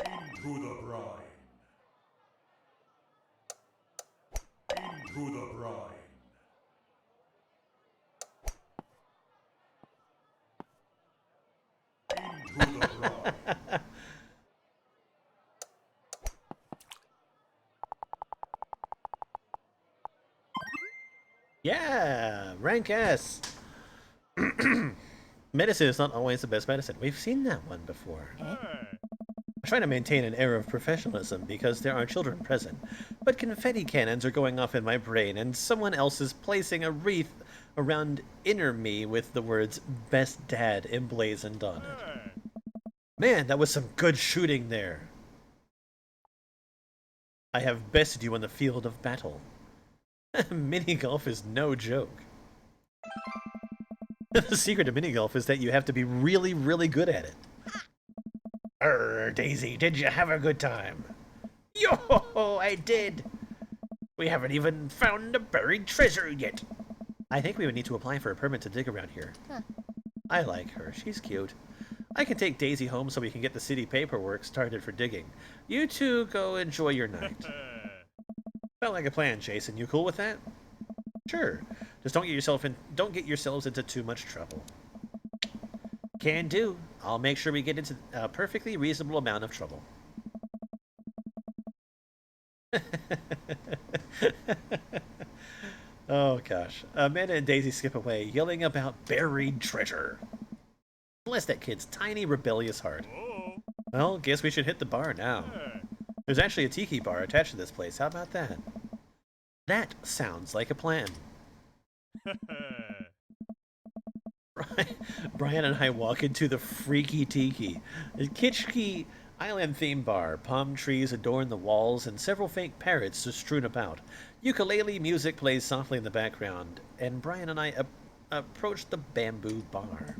Into the brine. Into the brine. Into the brine. Yeah, rank S. Medicine is not always the best medicine. We've seen that one before. I try to maintain an air of professionalism because there are children present, but confetti cannons are going off in my brain and someone else is placing a wreath around inner me with the words "Best Dad" emblazoned on it. Man, that was some good shooting there. I have bested you on the field of battle. Mini golf is no joke. The secret of mini golf is that you have to be really, really good at it. Daisy, did you have a good time? Yo, I did. We haven't even found a buried treasure yet. I think we would need to apply for a permit to dig around here. I like her. She's cute. I can take Daisy home so we can get the city paperwork started for digging. You two go enjoy your night. Felt like a plan, Jason. You cool with that? Sure. Just don't get yourselves into too much trouble. Can do. I'll make sure we get into a perfectly reasonable amount of trouble. Oh gosh. Amanda and Daisy skip away, yelling about buried treasure. Bless that kid's tiny, rebellious heart. Well, guess we should hit the bar now. There's actually a tiki bar attached to this place. How about that? That sounds like a plan. Brian and I walk into the Freaky Tiki, a kitschy island theme bar. Palm trees adorn the walls and several fake parrots are strewn about. Ukulele music plays softly in the background, and Brian and I approach the bamboo bar.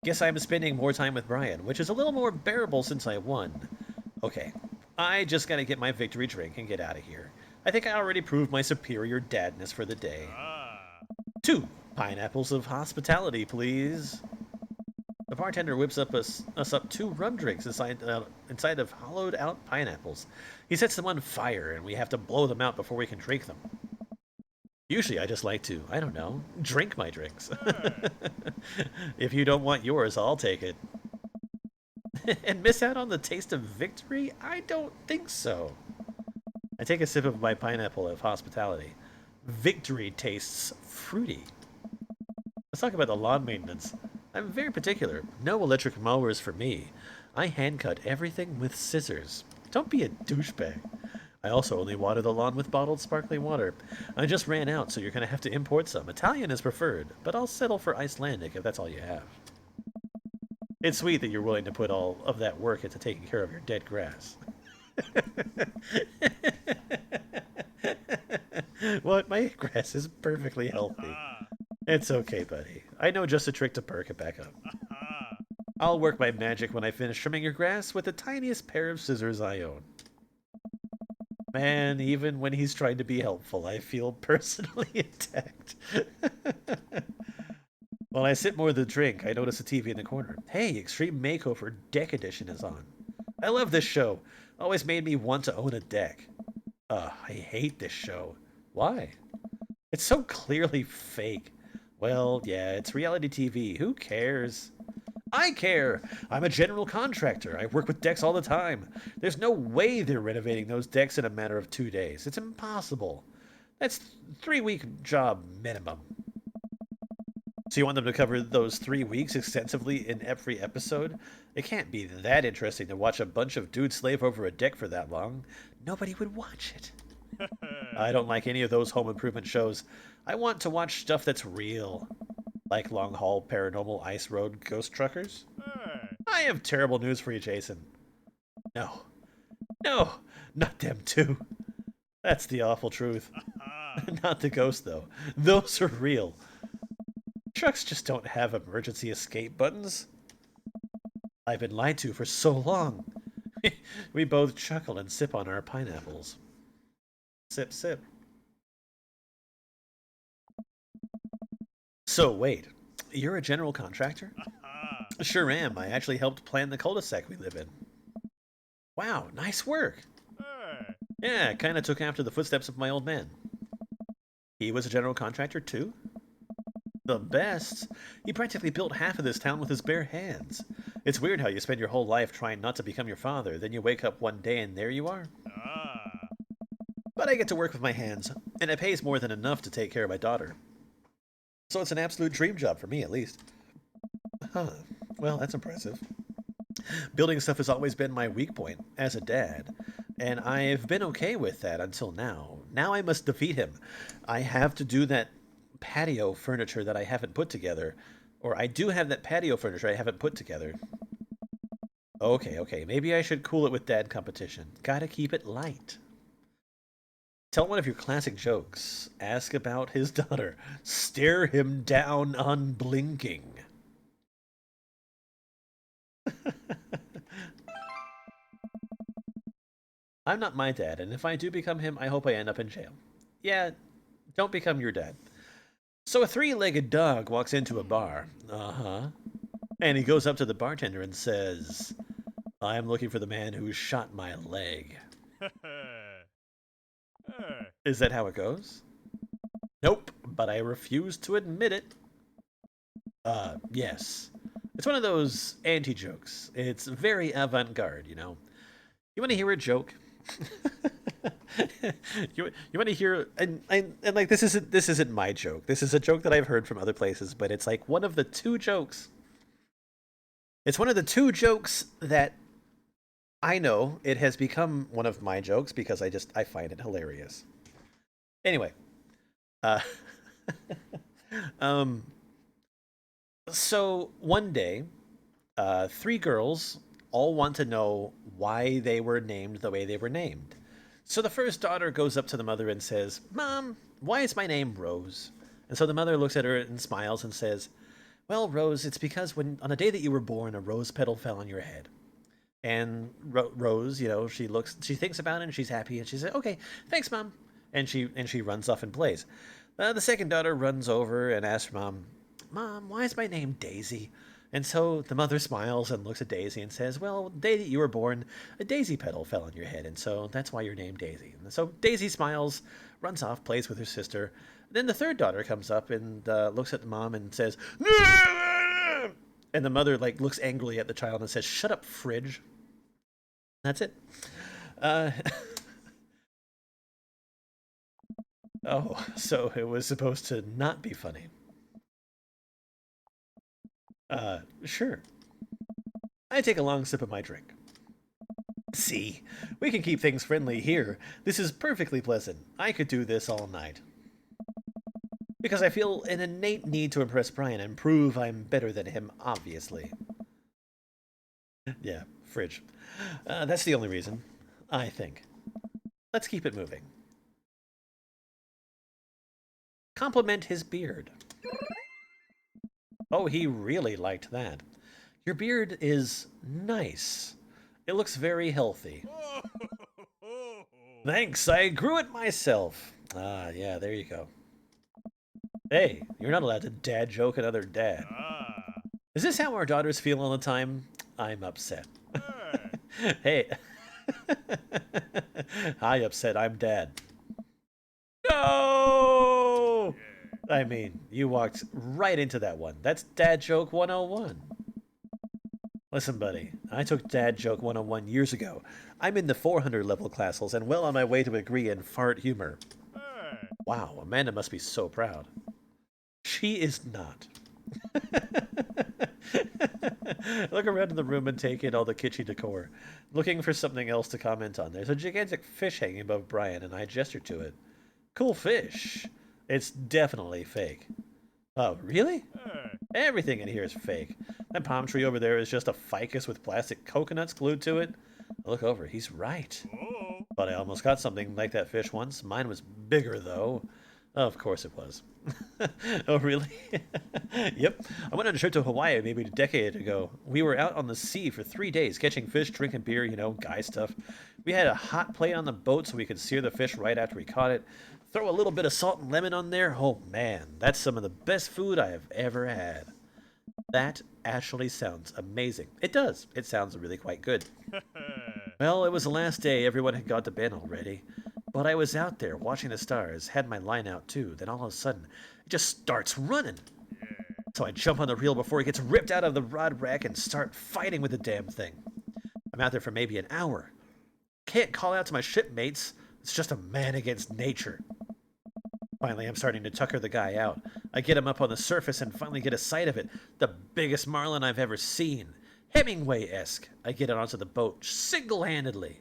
Guess I'm spending more time with Brian, which is a little more bearable since I won. Okay, I just gotta get my victory drink and get out of here. I think I already proved my superior dadness for the day. 2 pineapples of hospitality, please. The bartender whips us up 2 rum drinks inside of hollowed out pineapples. He sets them on fire, and we have to blow them out before we can drink them. Usually I just like to, I don't know, drink my drinks. If you don't want yours, I'll take it. And miss out on the taste of victory? I don't think so. I take a sip of my pineapple of hospitality. Victory tastes fruity. Let's talk about the lawn maintenance. I'm very particular. No electric mowers for me. I hand cut everything with scissors. Don't be a douchebag. I also only water the lawn with bottled sparkling water. I just ran out, so you're going to have to import some. Italian is preferred, but I'll settle for Icelandic if that's all you have. It's sweet that you're willing to put all of that work into taking care of your dead grass. What? My grass is perfectly healthy. It's okay, buddy. I know just a trick to perk it back up. I'll work my magic when I finish trimming your grass with the tiniest pair of scissors I own. Man, even when he's trying to be helpful, I feel personally attacked. While I sip more of the drink, I notice a TV in the corner. Hey, Extreme Makeover Deck Edition is on. I love this show. Always made me want to own a deck. I hate this show. Why? It's so clearly fake. Well, yeah, it's reality TV. Who cares? I care! I'm a general contractor. I work with decks all the time. There's no way they're renovating those decks in a matter of 2 days. It's impossible. That's 3-week job minimum. So you want them to cover those 3 weeks extensively in every episode? It can't be that interesting to watch a bunch of dudes slave over a deck for that long. Nobody would watch it. I don't like any of those home improvement shows. I want to watch stuff that's real. Like Long Haul Paranormal Ice Road Ghost Truckers? I have terrible news for you, Jason. No. No! Not them too. That's the awful truth. Not the ghosts, though. Those are real. Trucks just don't have emergency escape buttons. I've been lied to for so long. We both chuckle and sip on our pineapples. Sip, sip. So, wait. You're a general contractor? Sure am. I actually helped plan the cul-de-sac we live in. Wow, nice work. Yeah, kinda took after the footsteps of my old man. He was a general contractor too? The best. He practically built half of this town with his bare hands. It's weird how you spend your whole life trying not to become your father, then you wake up one day and there you are. But I get to work with my hands, and it pays more than enough to take care of my daughter. So it's an absolute dream job for me, at least. Huh. Well, that's impressive. Building stuff has always been my weak point, as a dad. And I've been okay with that until now. Now I must defeat him. I have to do that patio furniture that I haven't put together. Or I do have that patio furniture I haven't put together. Okay. Maybe I should cool it with dad competition. Gotta keep it light. Tell one of your classic jokes. Ask about his daughter. Stare him down unblinking. I'm not my dad, and if I do become him, I hope I end up in jail. Yeah, don't become your dad. So a 3-legged dog walks into a bar. Uh-huh. And he goes up to the bartender and says, I'm looking for the man who shot my leg. Is that how it goes? Nope. but I refuse to admit it. Yes. It's one of those anti-jokes. It's very avant-garde, you know. You want to hear a joke? you want to hear and like this isn't my joke. This is a joke that I've heard from other places, but it's like one of the two jokes. It's one of the two jokes that I know it has become one of my jokes because I find it hilarious. Anyway, so one day, three girls all want to know why they were named the way they were named. So the first daughter goes up to the mother and says, "Mom, why is my name Rose?" And so the mother looks at her and smiles and says, "Well, Rose, it's because on a day that you were born, a rose petal fell on your head." And Rose, you know, she thinks about it and she's happy and she says, "Okay, thanks, Mom." And she runs off and plays. The second daughter runs over and asks Mom, "Mom, why is my name Daisy?" And so the mother smiles and looks at Daisy and says, "Well, the day that you were born, a daisy petal fell on your head, and so that's why you're named Daisy." And so Daisy smiles, runs off, plays with her sister. Then the third daughter comes up and looks at the mom and says, "No!" And the mother looks angrily at the child and says, "Shut up, fridge." That's it. Oh, so it was supposed to not be funny. Sure. I take a long sip of my drink. See, we can keep things friendly here. This is perfectly pleasant. I could do this all night. Because I feel an innate need to impress Brian and prove I'm better than him, obviously. Yeah, fridge. That's the only reason, I think. Let's keep it moving. Compliment his beard. Oh, he really liked that. Your beard is nice. It looks very healthy. Thanks, I grew it myself. Ah, yeah, there you go. Hey, you're not allowed to dad joke another dad. Is this how our daughters feel all the time? I'm upset. Hey. Hi, upset, I'm dad. No! I mean, you walked right into that one. That's Dad Joke 101. Listen, buddy, I took Dad Joke 101 years ago. I'm in the 400 level classes and well on my way to a degree in fart humor. Wow, Amanda must be so proud. She is not. Look around in the room and take in all the kitschy decor, looking for something else to comment on. There's a gigantic fish hanging above Brian, and I gesture to it. Cool fish. It's definitely fake. Oh, really? Everything in here is fake. That palm tree over there is just a ficus with plastic coconuts glued to it. Look over, he's right. But I almost got something like that fish once. Mine was bigger, though. Of course it was. Oh, really? Yep. I went on a trip to Hawaii maybe a decade ago. We were out on the sea for 3 days, catching fish, drinking beer, you know, guy stuff. We had a hot plate on the boat so we could sear the fish right after we caught it. Throw a little bit of salt and lemon on there. Oh, man, that's some of the best food I have ever had. That actually sounds amazing. It does. It sounds really quite good. Well, it was the last day. Everyone had gone to bed already. But I was out there watching the stars, had my line out too. Then all of a sudden, it just starts running. So I jump on the reel before it gets ripped out of the rod rack and start fighting with the damn thing. I'm out there for maybe an hour. Can't call out to my shipmates. It's just a man against nature. Finally, I'm starting to tucker the guy out. I get him up on the surface and finally get a sight of it. The biggest marlin I've ever seen. Hemingway-esque. I get it onto the boat single-handedly.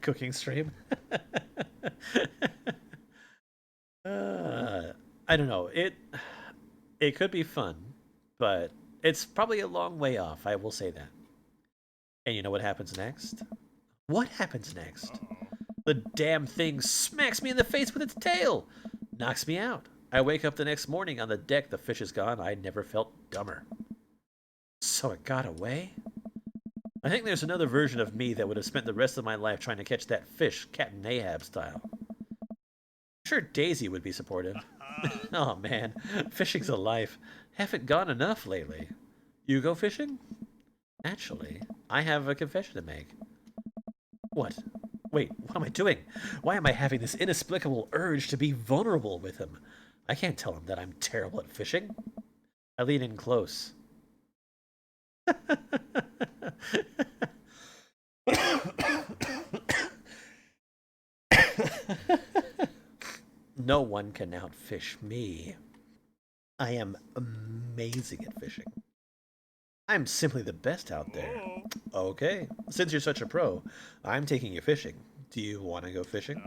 Cooking stream. I don't know. It could be fun, but it's probably a long way off. I will say that. And you know what happens next? What happens next? The damn thing smacks me in the face with its tail, knocks me out. I wake up the next morning on the deck. The fish is gone. I never felt dumber. So it got away? I think there's another version of me that would have spent the rest of my life trying to catch that fish, Captain Ahab style. I'm sure Daisy would be supportive. Oh man, fishing's a life. Haven't gone enough lately. You go fishing? Actually, I have a confession to make. What? Wait, what am I doing? Why am I having this inexplicable urge to be vulnerable with him? I can't tell him that I'm terrible at fishing. I lean in close. No one can outfish me. I am amazing at fishing. I'm simply the best out there. Okay, since you're such a pro, I'm taking you fishing. Do you want to go fishing?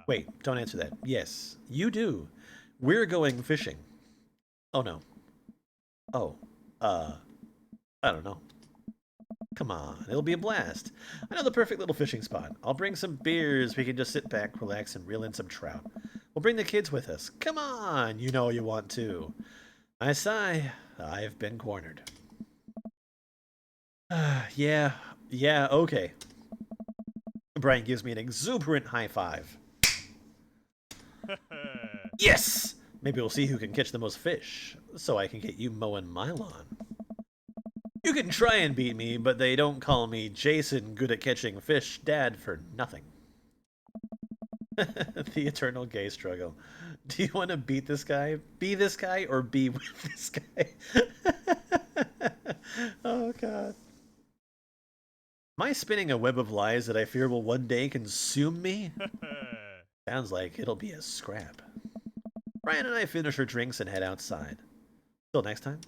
Wait, don't answer that. Yes, you do. We're going fishing. Oh no. Oh, I don't know. Come on, it'll be a blast. I know the perfect little fishing spot. I'll bring some beers. We can just sit back, relax, and reel in some trout. We'll bring the kids with us. Come on, you know you want to. I sigh. I've been cornered. Yeah, okay. Brian gives me an exuberant high five. Yes! Maybe we'll see who can catch the most fish, so I can get you mowing my lawn. You can try and beat me, but they don't call me Jason good at catching fish dad for nothing. The eternal gay struggle. Do you want to beat this guy? Be this guy or be with this guy? Oh god. Am I spinning a web of lies that I fear will one day consume me? Sounds like it'll be a scrap. Brian and I finish our drinks and head outside. Till next time.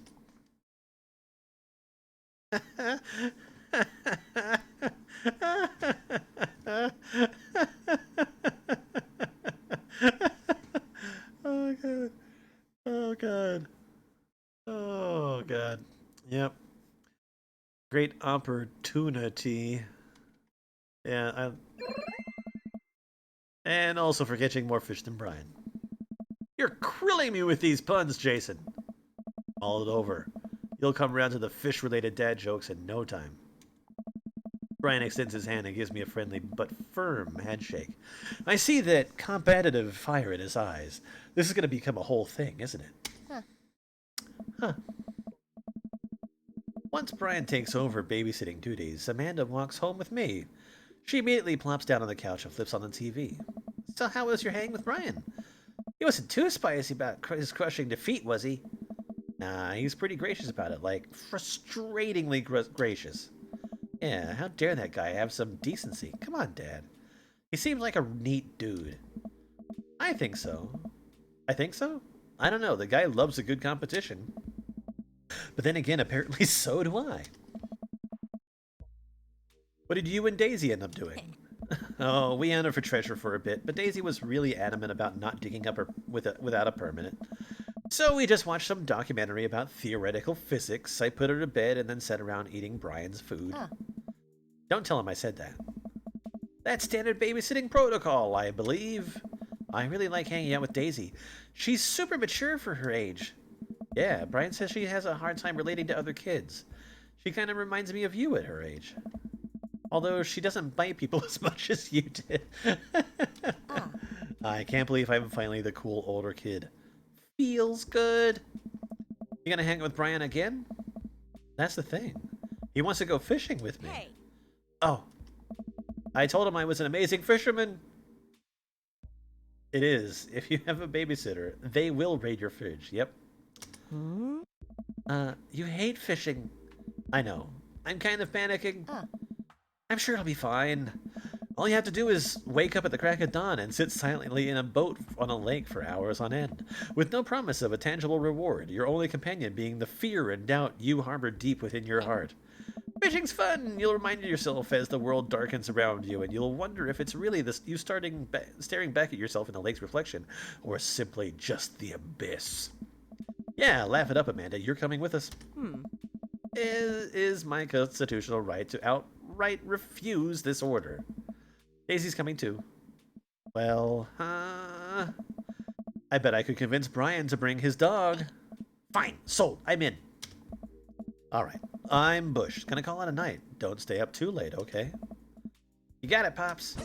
Oh god. Oh god. Oh god. Yep. Great opportunity. Yeah, and also for catching more fish than Brian. You're krilling me with these puns, Jason. All it over. You'll come around to the fish-related dad jokes in no time. Brian extends his hand and gives me a friendly but firm handshake. I see that competitive fire in his eyes. This is going to become a whole thing, isn't it? Huh. Once Brian takes over babysitting duties, Amanda walks home with me. She immediately plops down on the couch and flips on the TV. So how was your hang with Brian? He wasn't too spicy about his crushing defeat, was he? Nah, he's pretty gracious about it, like frustratingly gracious. Yeah, how dare that guy have some decency? Come on, Dad. He seems like a neat dude. I think so. I think so? I don't know, the guy loves a good competition. But then again, apparently so do I. What did you and Daisy end up doing? Oh, we hunted for treasure for a bit, but Daisy was really adamant about not digging up her without a permit. So we just watched some documentary about theoretical physics. I put her to bed and then sat around eating Brian's food. Don't tell him I said that. That's standard babysitting protocol, I believe. I really like hanging out with Daisy. She's super mature for her age. Yeah, Brian says she has a hard time relating to other kids. She kind of reminds me of you at her age. Although she doesn't bite people as much as you did. I can't believe I'm finally the cool older kid. Feels good. You gonna hang out with Brian again? That's the thing. He wants to go fishing with me. Hey. Oh. I told him I was an amazing fisherman. It is. If you have a babysitter, they will raid your fridge. Yep. You hate fishing. I know. I'm kind of panicking. I'm sure it'll be fine. All you have to do is wake up at the crack of dawn and sit silently in a boat on a lake for hours on end, with no promise of a tangible reward, your only companion being the fear and doubt you harbor deep within your heart. Fishing's fun! You'll remind yourself as the world darkens around you, and you'll wonder if it's really you staring back at yourself in the lake's reflection, or simply just the abyss. Yeah, laugh it up, Amanda. You're coming with us. It is my constitutional right to outright refuse this order. Daisy's coming too. Well, I bet I could convince Brian to bring his dog. Fine, sold. I'm in. Alright, I'm Bush. Gonna call it a night. Don't stay up too late, okay? You got it, Pops.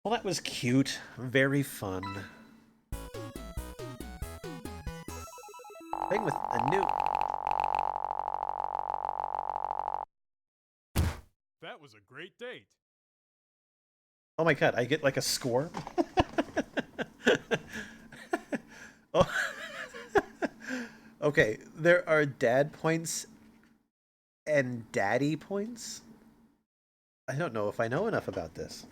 Well, that was cute. Very fun. Thing with a new... That was a great date. Oh my god, I get like a score? Oh. Okay, there are dad points and daddy points? I don't know if I know enough about this.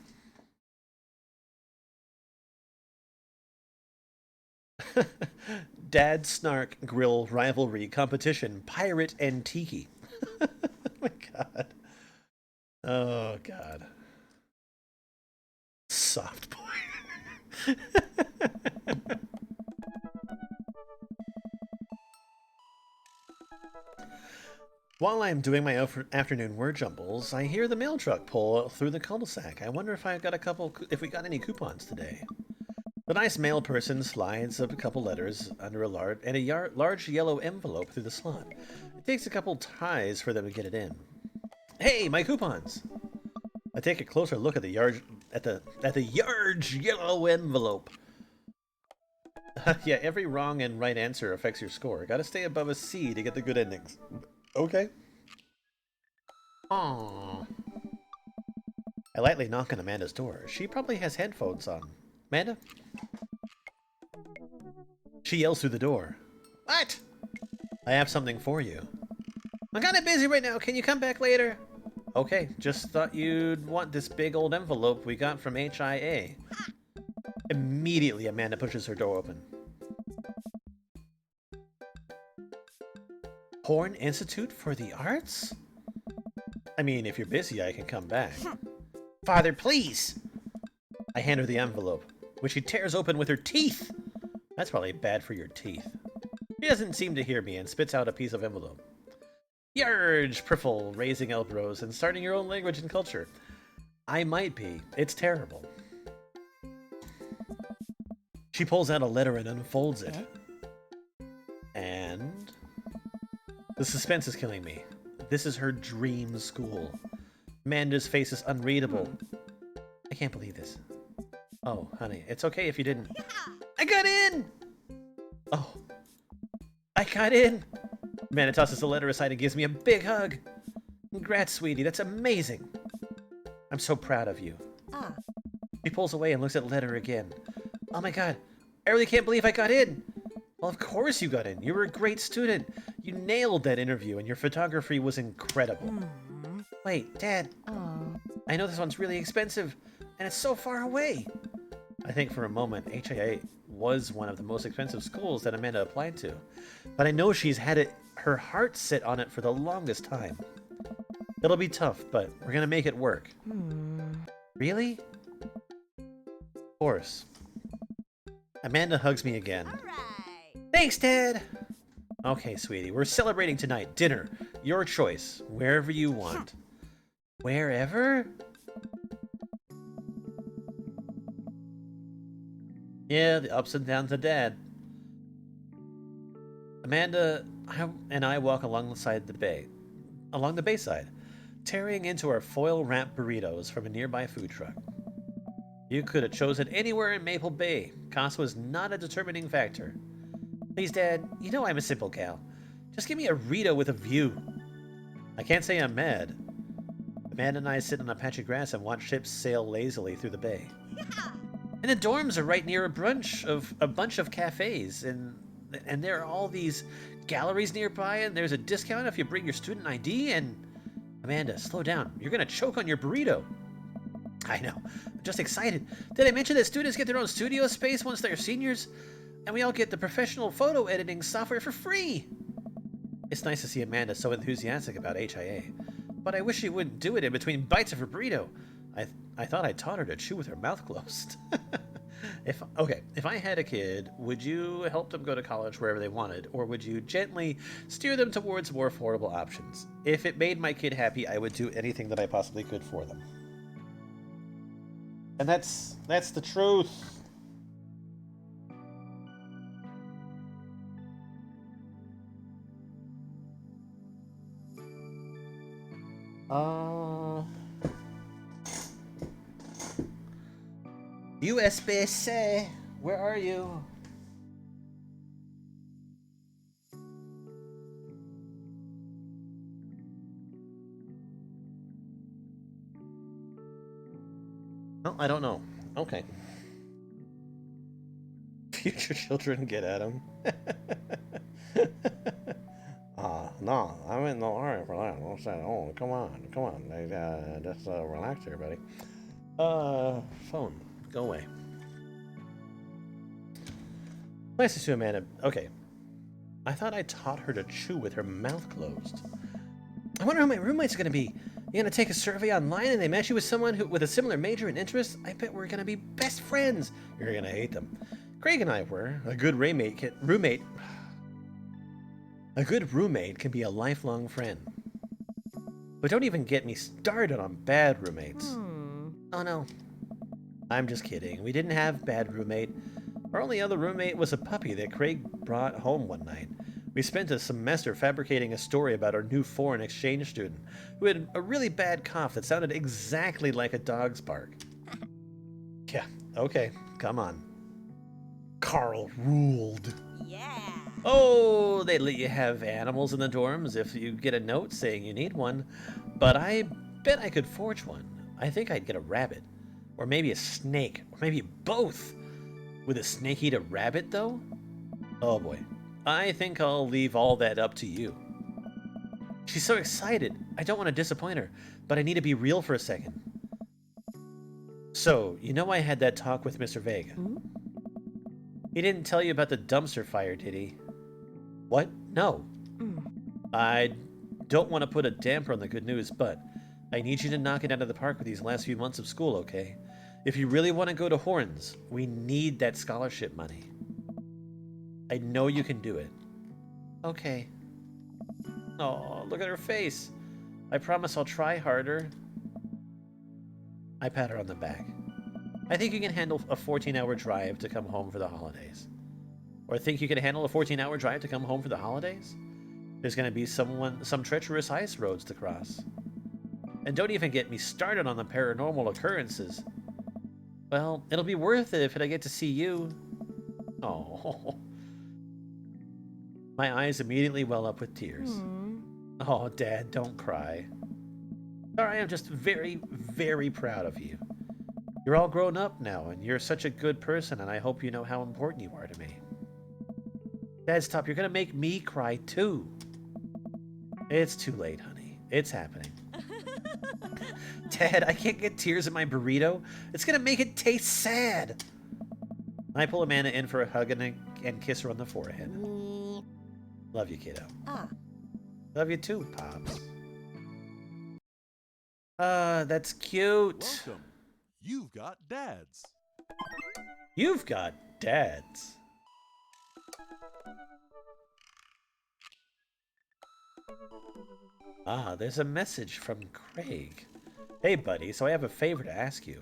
Dad Snark Grill Rivalry Competition Pirate and Tiki. Oh my god. Oh god. Soft boy. While I'm doing my afternoon word jumbles, I hear the mail truck pull through the cul-de-sac. I wonder if if we got any coupons today. The nice mail person slides up a couple letters under a large yellow envelope through the slot. It takes a couple tries for them to get it in. Hey, my coupons! I take a closer look at the large yellow envelope. Yeah, every wrong and right answer affects your score. Gotta stay above a C to get the good endings. Okay. Aww. I lightly knock on Amanda's door. She probably has headphones on. Amanda? She yells through the door. What? I have something for you. I'm kinda busy right now. Can you come back later? Okay, just thought you'd want this big old envelope we got from HIA. Immediately, Amanda pushes her door open. Horn Institute for the Arts? I mean, if you're busy, I can come back. Father, please! I hand her the envelope, which she tears open with her teeth. That's probably bad for your teeth. She doesn't seem to hear me and spits out a piece of envelope. Yarge, Priffle, raising elbows and starting your own language and culture. I might be. It's terrible. She pulls out a letter and unfolds it. And... the suspense is killing me. This is her dream school. Amanda's face is unreadable. I can't believe this. Oh, honey, it's okay if you didn't. I got in! Oh. I got in! Amanda tosses the letter aside and gives me a big hug. Congrats, sweetie. That's amazing. I'm so proud of you. She pulls away and looks at the letter again. Oh my god. I really can't believe I got in. Well, of course you got in. You were a great student. You nailed that interview and your photography was incredible. Wait, Dad. I know this one's really expensive and it's so far away. I think for a moment HIA was one of the most expensive schools that Amanda applied to. But I know she's had her heart set on it for the longest time. It'll be tough, but we're gonna make it work. Really? Of course. Amanda hugs me again. Thanks, Dad! Okay, sweetie, we're celebrating tonight. Dinner. Your choice. Wherever you want. Wherever? Yeah, the ups and downs of Dad. Amanda and I walk along the bayside, tearing into our foil-wrapped burritos from a nearby food truck. You could have chosen anywhere in Maple Bay. Cost was not a determining factor. Please, Dad, you know I'm a simple gal. Just give me a Rito with a view. I can't say I'm mad. Amanda and I sit on a patch of grass and watch ships sail lazily through the bay. And the dorms are right near a bunch of cafes, and there are all these galleries nearby, and there's a discount if you bring your student ID, and... Amanda, slow down. You're gonna choke on your burrito. I know. I'm just excited. Did I mention that students get their own studio space once they're seniors? And we all get the professional photo editing software for free! It's nice to see Amanda so enthusiastic about HIA, but I wish she wouldn't do it in between bites of her burrito. I thought I taught her to chew with her mouth closed. If I had a kid, would you help them go to college wherever they wanted, or would you gently steer them towards more affordable options? If it made my kid happy, I would do anything that I possibly could for them. And that's the truth. USB-C, where are you? Well, I don't know. Okay. Future children get at him. No, I'm in the hurry for that. What's that? Oh, come on. Just relax here, buddy. Phone. Go away. Nice to see Amanda. Okay. I thought I taught her to chew with her mouth closed. I wonder who my roommate's gonna be. You're gonna take a survey online and they match you with someone with a similar major and interest? I bet we're gonna be best friends. You're gonna hate them. Craig and I were. A good roommate can be a lifelong friend. But don't even get me started on bad roommates. Oh no. I'm just kidding. We didn't have bad roommate. Our only other roommate was a puppy that Craig brought home one night. We spent a semester fabricating a story about our new foreign exchange student who had a really bad cough that sounded exactly like a dog's bark. Yeah, okay, come on. Carl ruled. Yeah. Oh, they let you have animals in the dorms if you get a note saying you need one. But I bet I could forge one. I think I'd get a rabbit. Or maybe a snake. Or maybe both. Would a snake eat a rabbit, though? Oh boy. I think I'll leave all that up to you. She's so excited. I don't want to disappoint her, but I need to be real for a second. So, you know I had that talk with Mr. Vega. He didn't tell you about the dumpster fire, did he? What? No. I don't want to put a damper on the good news, but I need you to knock it out of the park with these last few months of school, okay? If you really want to go to Horns, we need that scholarship money. I know you can do it. Okay. Oh, look at her face. I promise I'll try harder. I pat her on the back. I think you can handle a 14-hour drive to come home for the holidays. Or think you can handle a 14-hour drive to come home for the holidays? There's going to be some treacherous ice roads to cross. And don't even get me started on the paranormal occurrences. Well, it'll be worth it if I get to see you. Oh. My eyes immediately well up with tears. Oh, Dad, don't cry. Sorry, I'm just very, very proud of you. You're all grown up now, and you're such a good person, and I hope you know how important you are to me. Dad, stop. You're gonna make me cry, too. It's too late, honey. It's happening. Dad, I can't get tears in my burrito. It's gonna make it taste sad. I pull Amanda in for a hug and kiss her on the forehead. Love you, kiddo. Love you too, Pops. That's cute. Welcome. You've got dads. You've got dads. There's a message from Craig. Hey, buddy, so I have a favor to ask you.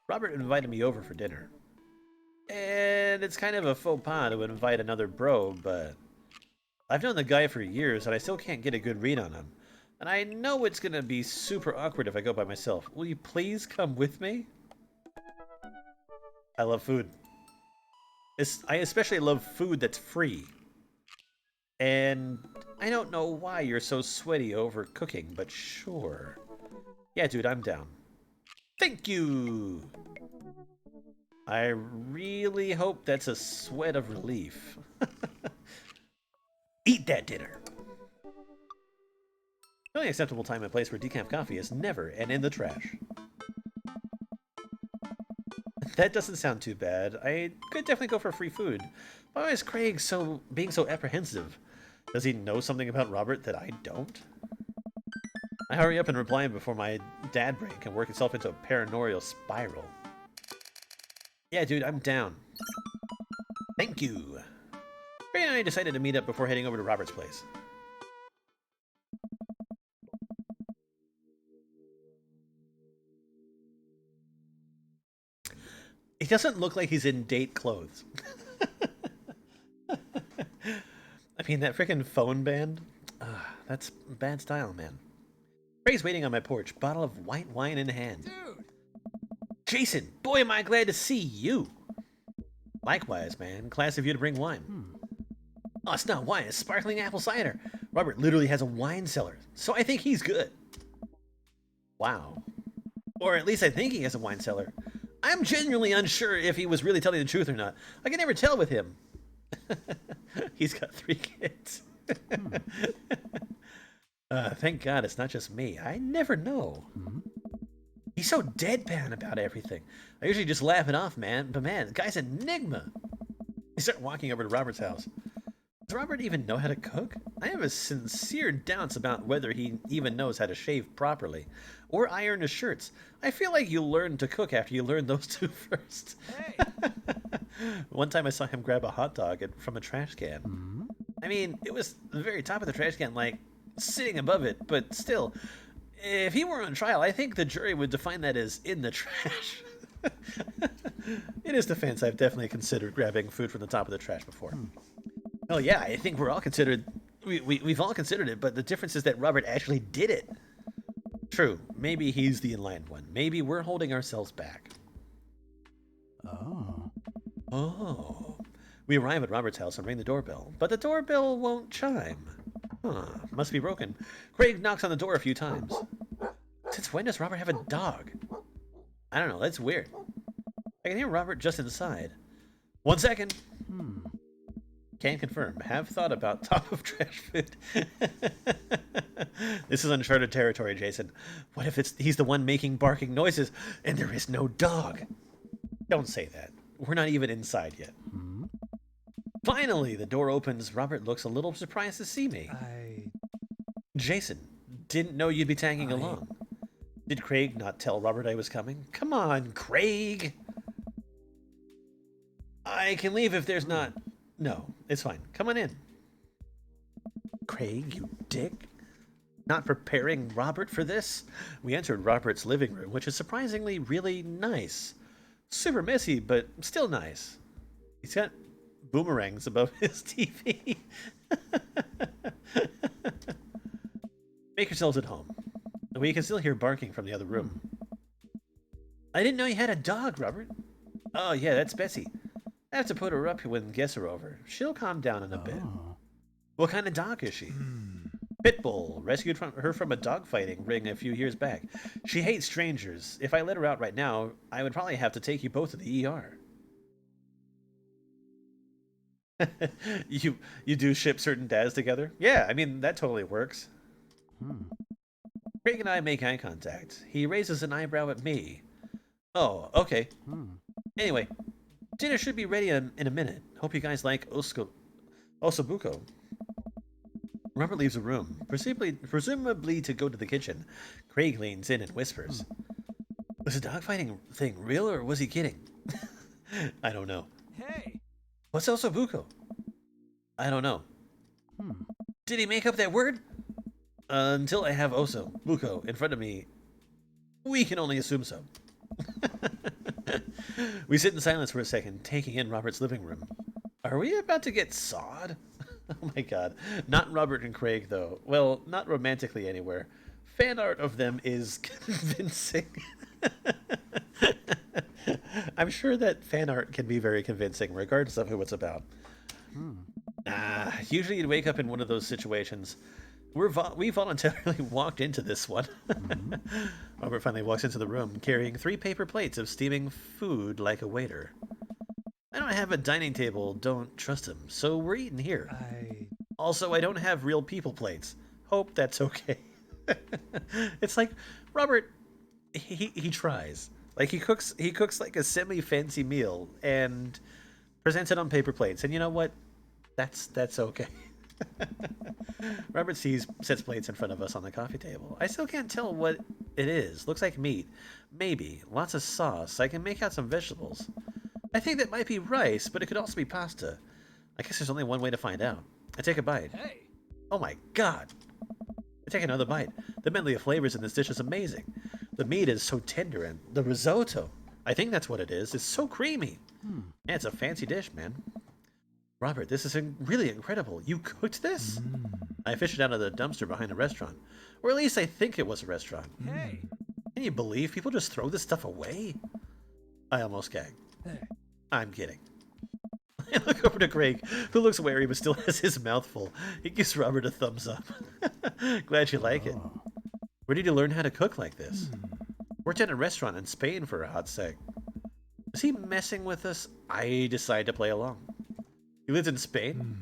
Robert invited me over for dinner. And it's kind of a faux pas to invite another bro, but I've known the guy for years and I still can't get a good read on him. And I know it's gonna be super awkward if I go by myself. Will you please come with me? I love food. I especially love food that's free. And I don't know why you're so sweaty over cooking, but sure. Yeah, dude, I'm down. Thank you! I really hope that's a sweat of relief. Eat that dinner! The only acceptable time and place for decaf coffee is never and in the trash. That doesn't sound too bad. I could definitely go for free food. Why is Craig being so apprehensive? Does he know something about Robert that I don't? I hurry up and reply before my dad brain can work itself into a paranoid spiral. Yeah, dude, I'm down. Thank you. Ray and I decided to meet up before heading over to Robert's place. He doesn't look like he's in date clothes. I mean, that freaking phone band? That's bad style, man. Ray's waiting on my porch, bottle of white wine in hand. Dude! Jason, boy, am I glad to see you. Likewise, man. Class of you to bring wine. Oh, it's not wine. It's sparkling apple cider. Robert literally has a wine cellar, so I think he's good. Wow. Or at least I think he has a wine cellar. I'm genuinely unsure if he was really telling the truth or not. I can never tell with him. He's got 3 kids. Thank God it's not just me. I never know. He's so deadpan about everything. I usually just laugh it off, man. But man, the guy's an enigma. You start walking over to Robert's house. Does Robert even know how to cook? I have a sincere doubts about whether he even knows how to shave properly or iron his shirts. I feel like you learn to cook after you learn those 2 first. Hey. One time I saw him grab a hot dog from a trash can. I mean, it was the very top of the trash can, like sitting above it, but still, if he were on trial, I think the jury would define that as in the trash. In his defense, I've definitely considered grabbing food from the top of the trash before. Oh yeah, I think we're all considered. We've all considered it, but the difference is that Robert actually did it. True, maybe he's the enlightened one. Maybe we're holding ourselves back. Oh. We arrive at Robert's house and ring the doorbell, but the doorbell won't chime. Must be broken. Craig knocks on the door a few times. Since when does Robert have a dog? I don't know, that's weird. I can hear Robert just inside. 1 second. Can confirm. Have thought about top of trash food. This is uncharted territory, Jason. What if he's the one making barking noises and there is no dog? Don't say that. We're not even inside yet. Finally, the door opens. Robert looks a little surprised to see me. Jason, didn't know you'd be tagging along. Did Craig not tell Robert I was coming? Come on, Craig. I can leave if there's not... No, it's fine. Come on in. Craig, you dick. Not preparing Robert for this? We entered Robert's living room, which is surprisingly really nice. Super messy, but still nice. He's got boomerangs above his TV. Make yourselves at home. We can still hear barking from the other room. I didn't know you had a dog, Robert. Oh yeah, that's Bessie. I have to put her up when guests are over. She'll calm down in a bit. What kind of dog is she? Pitbull. Rescued her from a dogfighting ring a few years back. She hates strangers. If I let her out right now, I would probably have to take you both to the ER. You do ship certain dads together? Yeah, I mean, that totally works. Craig and I make eye contact. He raises an eyebrow at me. Oh, okay. Anyway, dinner should be ready in a minute. Hope you guys like osobuco. Robert leaves the room, presumably to go to the kitchen. Craig leans in and whispers, Was the dogfighting thing real or was he kidding? I don't know. Hey. What's osobuco? I don't know. Did he make up that word? Until I have osobuco in front of me, we can only assume so. We sit in silence for a second, taking in Robert's living room. Are we about to get sawed? Oh my god. Not Robert and Craig, though. Well, not romantically anywhere. Fan art of them is convincing. I'm sure that fan art can be very convincing, regardless of who it's about. Usually you'd wake up in one of those situations. We voluntarily walked into this one. Robert finally walks into the room, carrying 3 paper plates of steaming food like a waiter. I don't have a dining table, don't trust him, so we're eating here. Also, I don't have real people plates. Hope that's okay. It's like, Robert, he tries. Like, he cooks like a semi-fancy meal and presents it on paper plates. And you know what? That's okay. Robert sets plates in front of us on the coffee table. I still can't tell what it is. Looks like meat. Maybe. Lots of sauce. I can make out some vegetables. I think that might be rice, but it could also be pasta. I guess there's only one way to find out. I take a bite. Hey. Oh my god. I take another bite. The medley of flavors in this dish is amazing. The meat is so tender and the risotto, I think that's what it is so creamy. Yeah, it's a fancy dish, man. Robert, this is really incredible. You cooked this? I fished it out of the dumpster behind a restaurant. Or at least I think it was a restaurant. Hey. Can you believe people just throw this stuff away? I almost gagged. Hey. I'm kidding. I look over to Craig, who looks wary but still has his mouth full. He gives Robert a thumbs up. Glad you like it. Where did you learn how to cook like this? Worked at a restaurant in Spain for a hot sec. Was he messing with us? I decided to play along. He lived in Spain?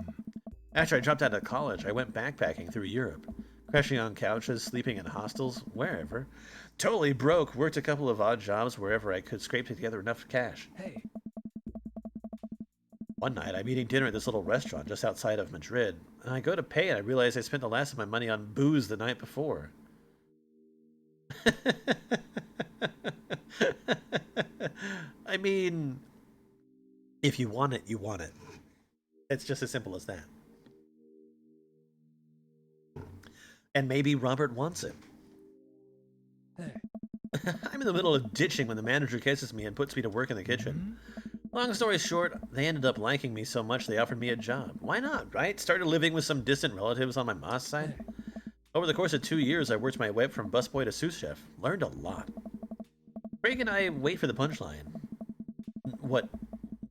After I dropped out of college, I went backpacking through Europe. Crashing on couches, sleeping in hostels, wherever. Totally broke, worked a couple of odd jobs wherever I could scrape together enough cash. Hey. One night, I'm eating dinner at this little restaurant just outside of Madrid, and I go to pay and I realize I spent the last of my money on booze the night before. I mean, if you want it, you want it. It's just as simple as that. And maybe Robert wants it. Hey. I'm in the middle of ditching when the manager kisses me and puts me to work in the kitchen. Long story short, they ended up liking me so much they offered me a job. Why not, right? Started living with some distant relatives on my mom's side. Over the course of 2 years, I worked my way up from busboy to sous chef. Learned a lot. Craig and I wait for the punchline. What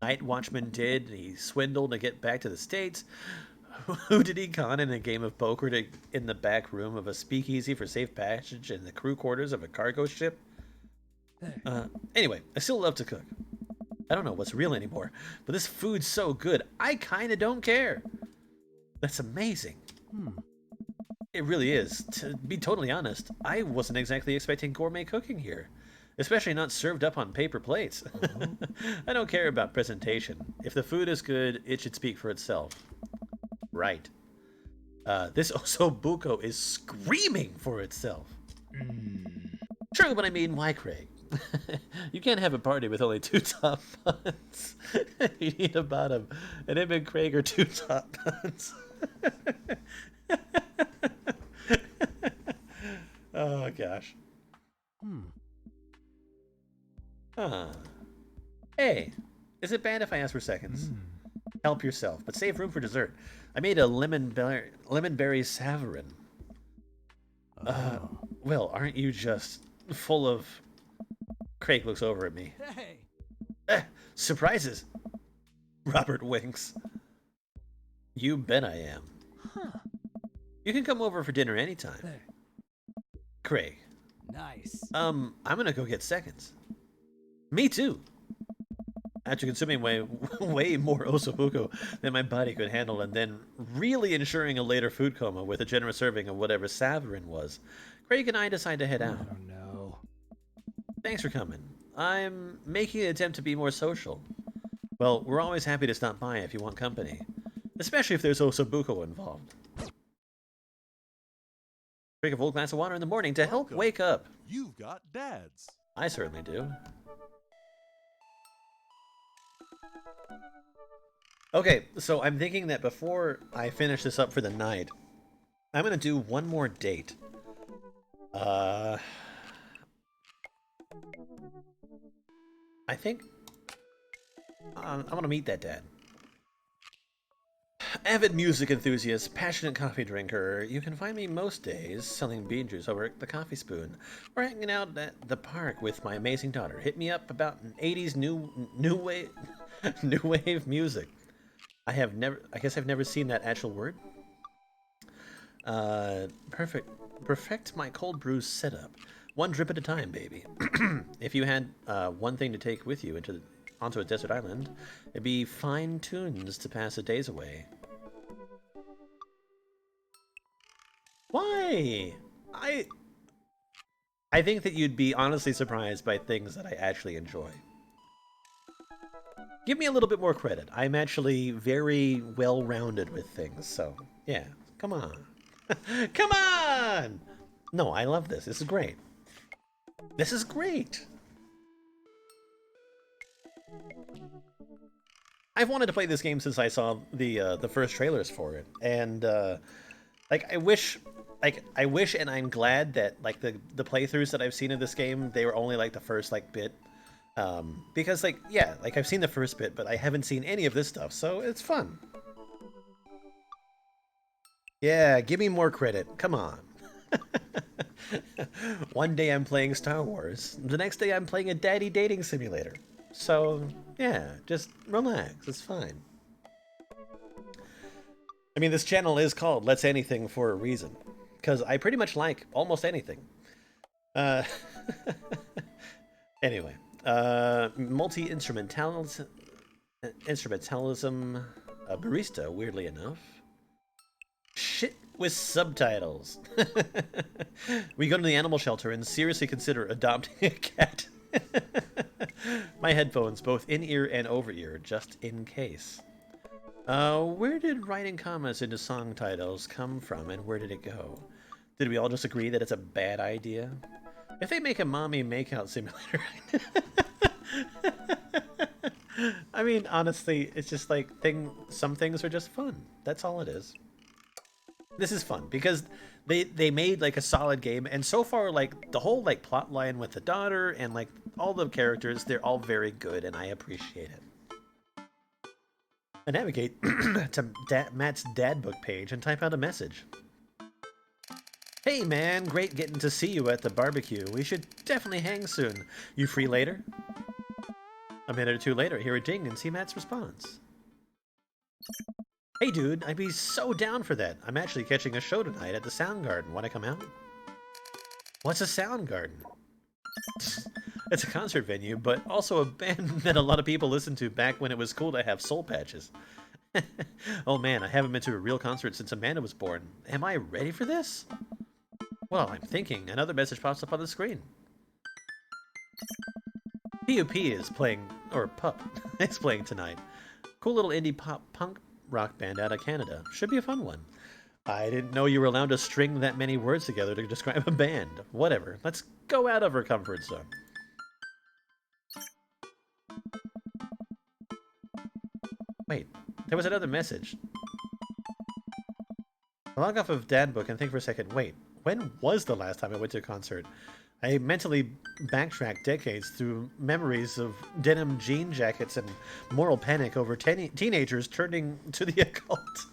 Night Watchman did, he swindled to get back to the States. Who did he con in a game of poker in the back room of a speakeasy for safe passage in the crew quarters of a cargo ship? Anyway, I still love to cook. I don't know what's real anymore, but this food's so good, I kinda don't care. That's amazing. It really is. To be totally honest, I wasn't exactly expecting gourmet cooking here. Especially not served up on paper plates. I don't care about presentation. If the food is good, it should speak for itself. Right. This osobuco is screaming for itself. True, but I mean, why, Craig? You can't have a party with only 2 top buns. You need a bottom. And him and Craig are 2 top buns. Oh, gosh. Hey, is it bad if I ask for seconds? Help yourself, but save room for dessert. I made a lemon berry savarin. Well, aren't you just full of... Craig looks over at me. Hey. Surprises. Robert winks. You bet I am. You can come over for dinner anytime. Hey. Craig. Nice. I'm gonna go get seconds. Me too. After consuming way more osobuco than my body could handle, and then really ensuring a later food coma with a generous serving of whatever savarin was, Craig and I decide to head out. I don't know. Thanks for coming. I'm making an attempt to be more social. Well, we're always happy to stop by if you want company, especially if there's osobuco involved. Drink a full glass of water in the morning to help Welcome. wake up. You've got dads. I certainly do. Okay, so I'm thinking that before I finish this up for the night, I'm gonna do one more date. I think I want to meet that dad. Avid music enthusiast, passionate coffee drinker, you can find me most days selling bean juice over at the Coffee Spoon, or hanging out at the park with my amazing daughter. Hit me up about 80s new wave music. I guess I've never seen that actual word. Perfect my cold brew setup. One drip at a time, baby. If you had one thing to take with you onto a desert island, it'd be fine tunes to pass the days away. Why? I think that you'd be honestly surprised by things that I actually enjoy. Give me a little bit more credit. I'm actually very well-rounded with things, so yeah, come on. Come on! No, I love this. This is great. This is great. I've wanted to play this game since I saw the first trailers for it, and like I wish and I'm glad that like the playthroughs that I've seen of this game, they were only like the first like bit, because like yeah, like I've seen the first bit, but I haven't seen any of this stuff, so it's fun. Yeah, give me more credit. Come on. One day I'm playing Star Wars. The next day I'm playing a daddy dating simulator. So, yeah, just relax. It's fine. I mean, this channel is called Let's Anything for a reason. Because I pretty much like almost anything. Anyway, multi-instrumentalism, barista, weirdly enough. Shit with subtitles. We go to the animal shelter and seriously consider adopting a cat. My headphones, both in-ear and over-ear, just in case. Where did writing commas into song titles come from, and where did it go? Did we all just agree that it's a bad idea? If they make a mommy makeout simulator... I mean, honestly, it's just like, some things are just fun. That's all it is. This is fun, because they made, like, a solid game, and so far, like, the whole, like, plot line with the daughter, and, like, all the characters, they're all very good, and I appreciate it. I navigate to Matt's dad book page and type out a message. Hey man, great getting to see you at the barbecue. We should definitely hang soon. You free later? A minute or two later, I hear a ding and see Matt's response. Hey dude, I'd be so down for that. I'm actually catching a show tonight at the Soundgarden. Want to come out? What's a Soundgarden? It's a concert venue, but also a band that a lot of people listened to back when it was cool to have soul patches. Oh man, I haven't been to a real concert since Amanda was born. Am I ready for this? Well, I'm thinking. Another message pops up on the screen. PUP is playing, or Pup, is playing tonight. Cool little indie pop punk rock band out of Canada. Should be a fun one. I didn't know you were allowed to string that many words together to describe a band. Whatever. Let's go out of our comfort zone. Wait, there was another message. I log off of Dad Book and think for a second, wait, when was the last time I went to a concert? I mentally backtrack decades through memories of denim jean jackets and moral panic over teenagers turning to the occult.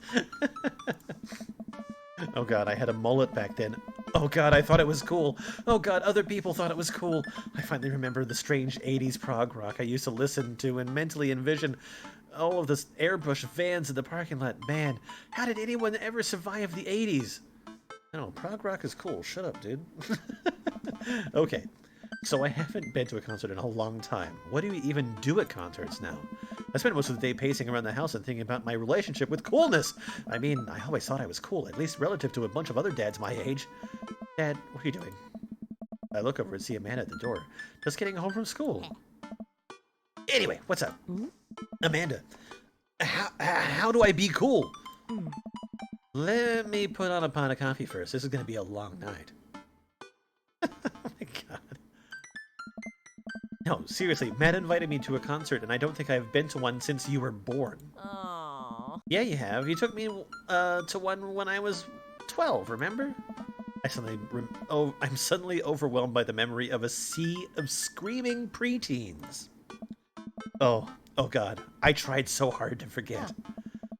Oh god, I had a mullet back then. Oh god, I thought it was cool. Oh god, other people thought it was cool. I finally remember the strange 80s prog rock I used to listen to and mentally envision all of the airbrush vans in the parking lot. Man, how did anyone ever survive the 80s? No, prog rock is cool. Shut up, dude. Okay, so I haven't been to a concert in a long time. What do we even do at concerts now? I spend most of the day pacing around the house and thinking about my relationship with coolness. I mean, I always thought I was cool, at least relative to a bunch of other dads my age. Dad, what are you doing? I look over and see Amanda at the door, just getting home from school. Anyway, what's up? Amanda, how do I be cool? Let me put on a pot of coffee first. This is going to be a long night. Oh my god. No, seriously, Matt invited me to a concert, and I don't think I've been to one since you were born. Oh. Yeah, you have. You took me to one when I was 12, remember? I'm suddenly overwhelmed by the memory of a sea of screaming preteens. Oh god, I tried so hard to forget.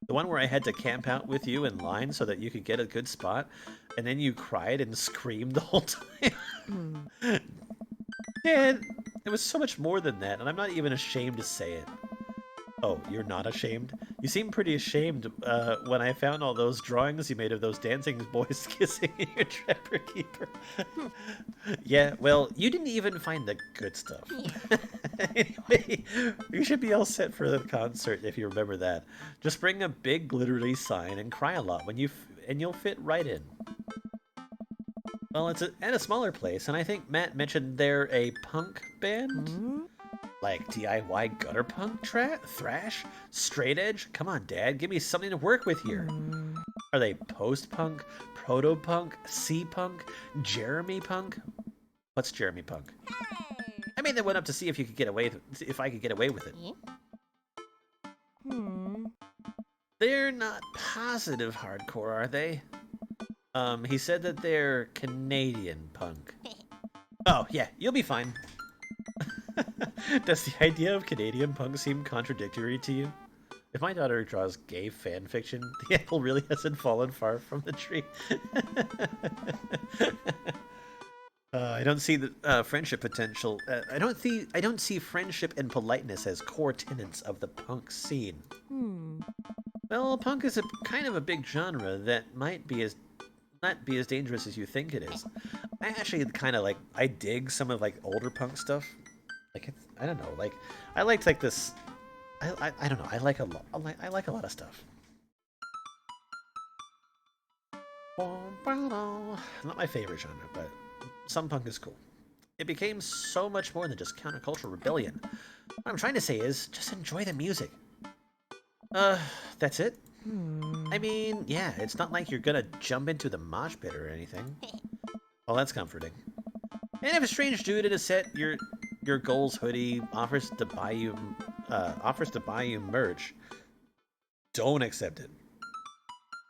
The one where I had to camp out with you in line so that you could get a good spot, and then you cried and screamed the whole time. Dad, it was so much more than that, and I'm not even ashamed to say it. Oh, you're not ashamed? You seemed pretty ashamed when I found all those drawings you made of those dancing boys kissing in your Trapper Keeper. Yeah, well, you didn't even find the good stuff. Anyway, you should be all set for the concert if you remember that. Just bring a big glittery sign and cry a lot when and you'll fit right in. Well, it's at a smaller place, and I think Matt mentioned they're a punk band? Like DIY gutter punk, thrash, straight edge? Come on, Dad, give me something to work with here. Are they post-punk, proto-punk, C-punk, Jeremy punk? What's Jeremy punk? I made that one up to see if I could get away with it. They're not positive hardcore, are they? He said that they're Canadian punk. Oh, yeah, you'll be fine. Does the idea of Canadian punk seem contradictory to you? If my daughter draws gay fan fiction, the apple really hasn't fallen far from the tree. I don't see the friendship potential. I don't see friendship and politeness as core tenets of the punk scene. Well, punk is kind of a big genre that might not be as dangerous as you think it is. I actually kind of I dig some of older punk stuff. Like I don't know. Like I liked like this. I don't know. I like a lot. I like a lot of stuff. Not my favorite genre, but some punk is cool. It became so much more than just countercultural rebellion. What I'm trying to say is, just enjoy the music. That's it? I mean, yeah, it's not like you're gonna jump into the mosh pit or anything. Well, that's comforting. And if a strange dude in a set your goals hoodie offers to buy you merch, don't accept it.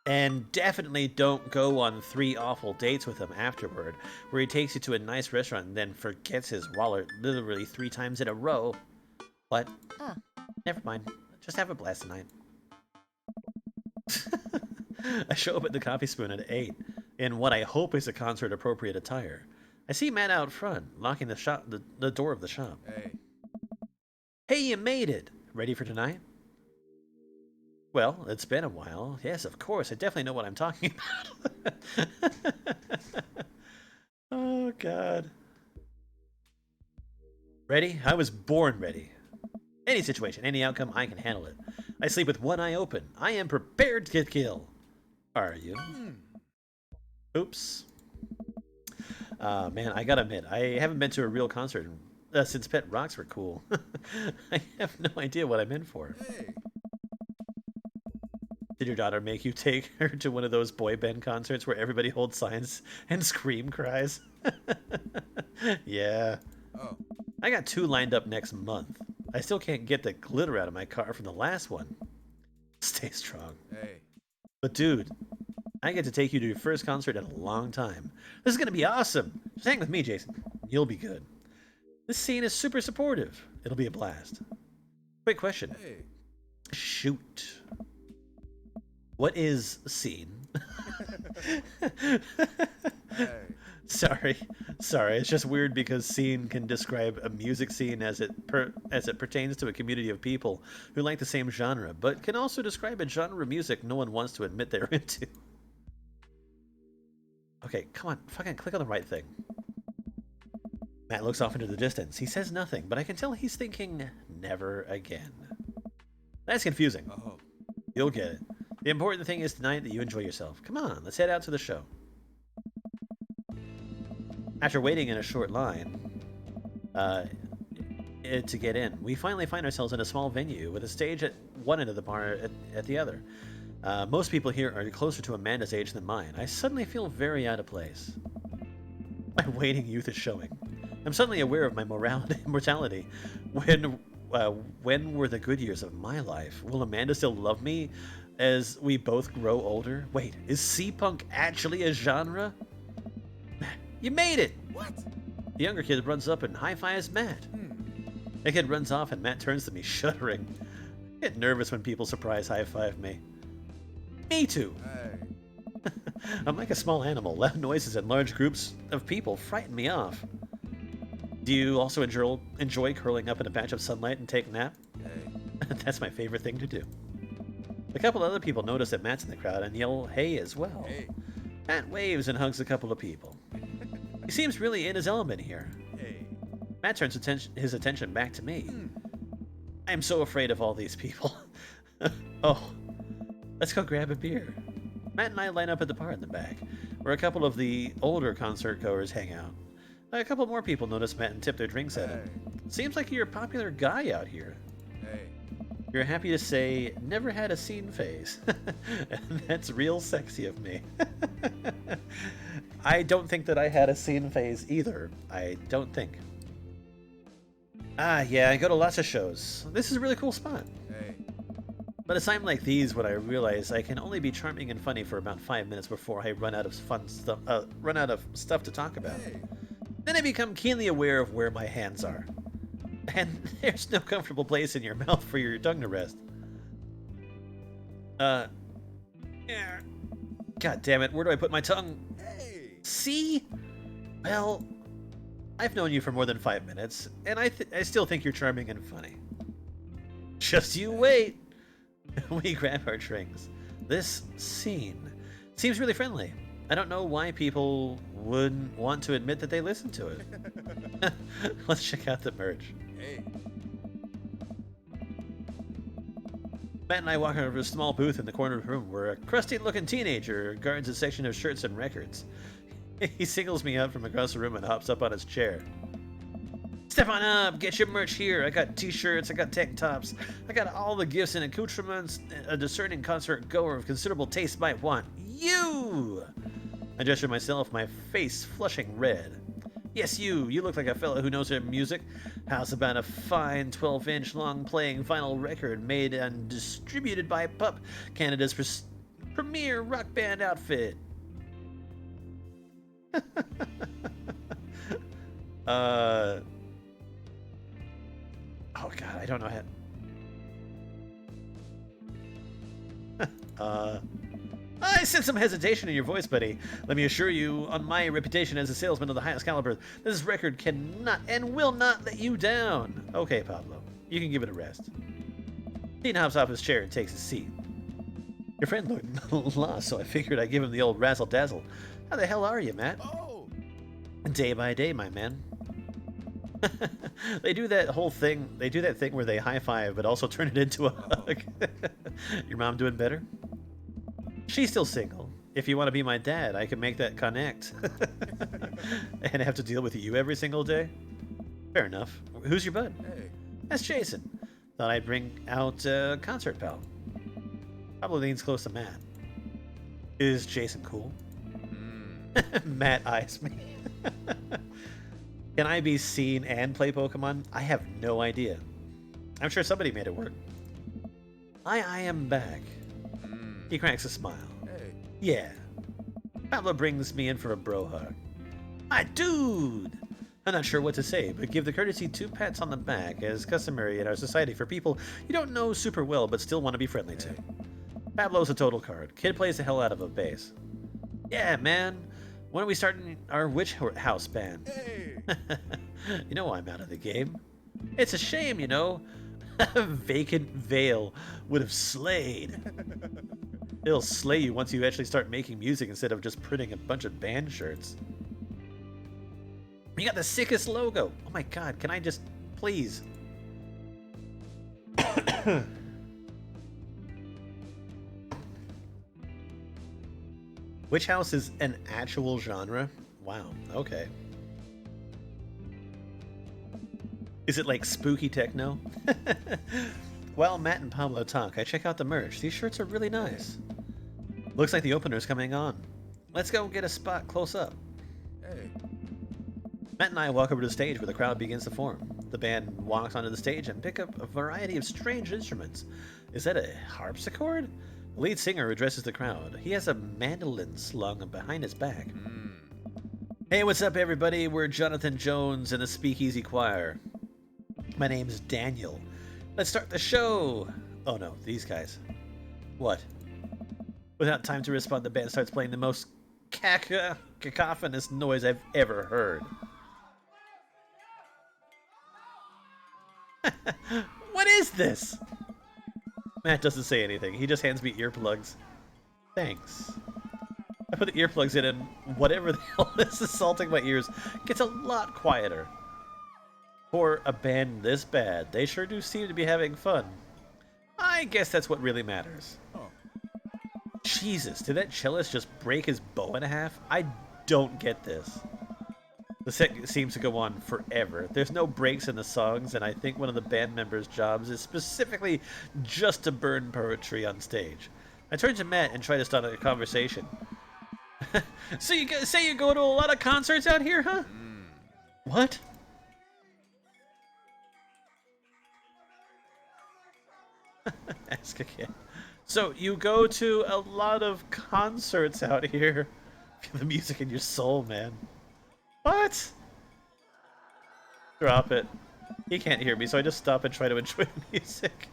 And definitely don't go on 3 awful dates with him afterward, where he takes you to a nice restaurant and then forgets his wallet literally 3 times in a row. What? Never mind. Just have a blast tonight. I show up at the Coffee Spoon at 8, in what I hope is a concert-appropriate attire. I see Matt out front, locking the door of the shop. Hey. Hey, you made it! Ready for tonight? Well, it's been a while. Yes, of course. I definitely know what I'm talking about. Oh, God. Ready? I was born ready. Any situation, any outcome, I can handle it. I sleep with one eye open. I am prepared to get killed. Are you? Oops. Man, I gotta admit, I haven't been to a real concert since Pet Rocks were cool. I have no idea what I'm in for. Hey. Did your daughter make you take her to one of those boy band concerts where everybody holds signs and scream cries? Yeah. Oh. I got 2 lined up next month. I still can't get the glitter out of my car from the last one. Stay strong. Hey. But dude, I get to take you to your first concert in a long time. This is gonna be awesome. Just hang with me, Jason. You'll be good. This scene is super supportive. It'll be a blast. Quick question. Hey. Shoot. What is scene? Hey. Sorry. It's just weird because scene can describe a music scene as it pertains to a community of people who like the same genre, but can also describe a genre of music no one wants to admit they're into. Okay, come on, fucking click on the right thing. Matt looks off into the distance. He says nothing, but I can tell he's thinking, never again. That's confusing. Oh. You'll get it. The important thing is tonight that you enjoy yourself. Come on, let's head out to the show. After waiting in a short line to get in, we finally find ourselves in a small venue with a stage at one end of the bar at the other. Most people here are closer to Amanda's age than mine. I suddenly feel very out of place. My waning youth is showing. I'm suddenly aware of my mortality. When were the good years of my life? Will Amanda still love me as we both grow older? Wait, is C-punk actually a genre? You made it! What? The younger kid runs up and high-fives Matt. The kid runs off and Matt turns to me, shuddering. I get nervous when people surprise high-five me. Me too! Hey. I'm like a small animal. Loud noises and large groups of people frighten me off. Do you also enjoy curling up in a patch of sunlight and take a nap? Hey. That's my favorite thing to do. A couple other people notice that Matt's in the crowd and yell, hey, as well. Hey. Matt waves and hugs a couple of people. He seems really in his element here. Hey. Matt turns his attention back to me. I'm so afraid of all these people. Oh, let's go grab a beer. Matt and I line up at the bar in the back, where a couple of the older concert goers hang out. A couple more people notice Matt and tip their drinks at him. Seems like you're a popular guy out here. Hey. You're happy to say, never had a scene phase. And that's real sexy of me. I don't think that I had a scene phase either. I don't think. Ah, yeah, I go to lots of shows. This is a really cool spot. Hey. But it's times like these when I realize I can only be charming and funny for about 5 minutes before I run out of stuff to talk about. Hey. Then I become keenly aware of where my hands are. And there's no comfortable place in your mouth for your tongue to rest. Yeah. God damn it, where do I put my tongue? Hey. See? Well, I've known you for more than 5 minutes, and I still think you're charming and funny. Just you wait. We grab our drinks. This scene seems really friendly. I don't know why people wouldn't want to admit that they listen to it. Let's check out the merch. Hey. Matt and I walk over to a small booth in the corner of the room where a crusty-looking teenager guards a section of shirts and records. He singles me out from across the room and hops up on his chair. Step on up, get your merch here. I got t-shirts, I got tank tops, I got all the gifts and accoutrements a discerning concert goer of considerable taste might want. You! I gesture myself, my face flushing red. Yes, you look like a fellow who knows her music. How's about a fine 12-inch long-playing vinyl record made and distributed by Pup, Canada's premier rock band outfit? Oh god, I don't know how... I sense some hesitation in your voice, buddy. Let me assure you, on my reputation as a salesman of the highest caliber, this record cannot and will not let you down. Okay, Pablo, you can give it a rest. Dean hops off his chair and takes his seat. Your friend looked lost, so I figured I'd give him the old razzle-dazzle. How the hell are you, Matt? Oh. Day by day, my man. They do that thing where they high-five, but also turn it into a hug. Your mom doing better? She's still single. If you want to be my dad, I can make that connect. And have to deal with you every single day? Fair enough. Who's your bud? Hey. That's Jason. Thought I'd bring out Concert Pal. Probably leans close to Matt. Is Jason cool? Matt eyes me. Can I be seen and play Pokemon? I have no idea. I'm sure somebody made it work. I am back. He cracks a smile. Hey. Yeah. Pablo brings me in for a bro hug. My dude! I'm not sure what to say, but give the courtesy 2 pats on the back, as customary in our society for people you don't know super well but still want to be friendly to. Pablo's a total card. Kid plays the hell out of a bass. Yeah, man. When are we starting our Witch House band? Hey. You know I'm out of the game. It's a shame, you know. Vacant Veil would have slayed. It'll slay you once you actually start making music instead of just printing a bunch of band shirts. You got the sickest logo. Oh my god, can I just... please. Witch House is an actual genre? Wow, okay. Is it like spooky techno? While Matt and Pablo talk, I check out the merch. These shirts are really nice. Looks like the opener's coming on. Let's go get a spot close up. Hey. Matt and I walk over to the stage where the crowd begins to form. The band walks onto the stage and pick up a variety of strange instruments. Is that a harpsichord? The lead singer addresses the crowd. He has a mandolin slung behind his back. Hey, what's up, everybody? We're Jonathan Jones and the Speakeasy Choir. My name's Daniel. Let's start the show! Oh no, these guys. What? Without time to respond, the band starts playing the most cacophonous noise I've ever heard. What is this? Matt doesn't say anything. He just hands me earplugs. Thanks. I put the earplugs in and whatever the hell is assaulting my ears gets a lot quieter. For a band this bad, they sure do seem to be having fun. I guess that's what really matters. Oh. Jesus, did that cellist just break his bow in half? I don't get this. The set seems to go on forever. There's no breaks in the songs, and I think one of the band members' jobs is specifically just to burn poetry on stage. I turn to Matt and try to start a conversation. So you say you go to a lot of concerts out here, huh? What? Ask again. So you go to a lot of concerts out here. Feel the music in your soul, man. What? Drop it. He can't hear me, so I just stop and try to enjoy the music.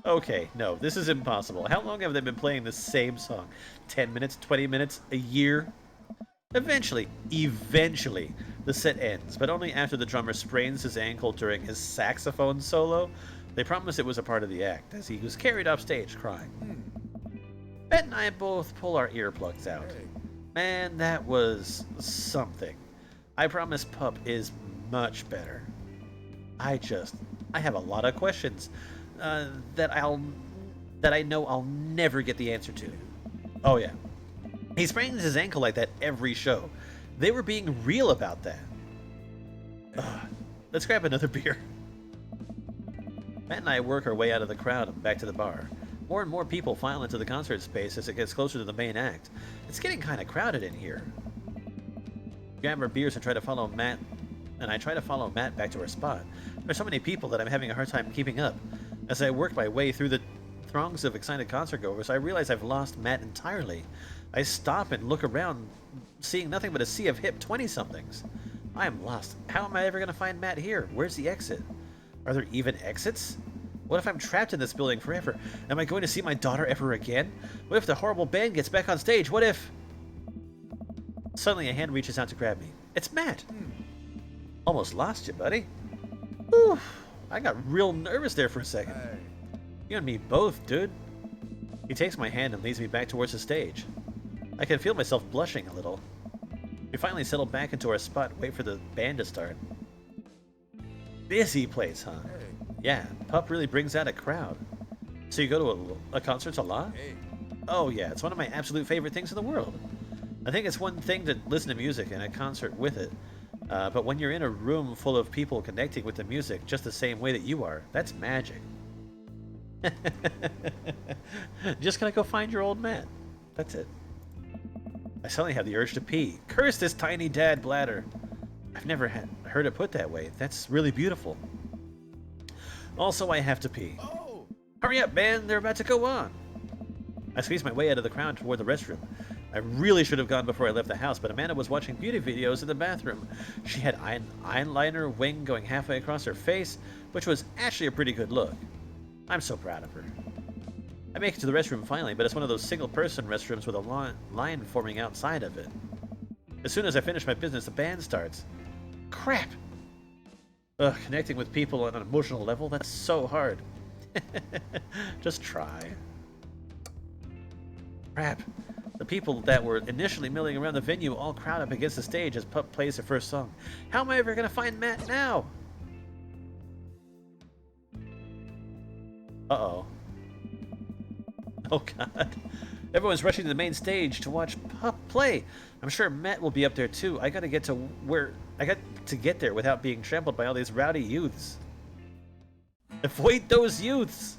Okay, no, this is impossible. How long have they been playing the same song? 10 minutes, 20 minutes, a year? Eventually, the set ends, but only after the drummer sprains his ankle during his saxophone solo. They promise it was a part of the act, as he was carried off stage crying. Bet and I both pull our earplugs out. Hey. Man, that was something. I promise Pup is much better. I have a lot of questions that I know I'll never get the answer to. Oh yeah, he sprains his ankle like that every show. They were being real about that. Let's grab another beer. Matt and I work our way out of the crowd and back to the bar. More and more people file into the concert space as it gets closer to the main act. It's getting kind of crowded in here. We grab our beers and try to follow Matt, and I try to follow Matt back to our spot. There's so many people that I'm having a hard time keeping up. As I work my way through the throngs of excited concertgoers, I realize I've lost Matt entirely. I stop and look around, seeing nothing but a sea of hip 20-somethings. I am lost. How am I ever going to find Matt here? Where's the exit? Are there even exits? What if I'm trapped in this building forever? Am I going to see my daughter ever again? What if the horrible band gets back on stage? What if... Suddenly a hand reaches out to grab me. It's Matt! Almost lost you, buddy. Whew, I got real nervous there for a second. Hey. You and me both, dude. He takes my hand and leads me back towards the stage. I can feel myself blushing a little. We finally settle back into our spot and wait for the band to start. Busy place, huh? Hey. Yeah, Pup really brings out a crowd. So you go to a concert a lot? Hey. Oh yeah, it's one of my absolute favorite things in the world. I think it's one thing to listen to music and a concert with it. But when you're in a room full of people connecting with the music just the same way that you are, that's magic. Just gonna go find your old man. That's it. I suddenly have the urge to pee. Curse this tiny dad bladder. I've never heard it put that way. That's really beautiful. Also, I have to pee. Oh. Hurry up, man. They're about to go on. I squeezed my way out of the crowd toward the restroom. I really should have gone before I left the house, but Amanda was watching beauty videos in the bathroom. She had eyeliner wing going halfway across her face, which was actually a pretty good look. I'm so proud of her. I make it to the restroom finally, but it's one of those single-person restrooms with a line forming outside of it. As soon as I finish my business, the band starts. Crap! Ugh, connecting with people on an emotional level, that's so hard. Just try. Crap. The people that were initially milling around the venue all crowd up against the stage as Pup plays their first song. How am I ever going to find Matt now? Uh-oh. Oh, God. Everyone's rushing to the main stage to watch Pup play. I'm sure Matt will be up there, too. I got to get there without being trampled by all these rowdy youths. Avoid those youths!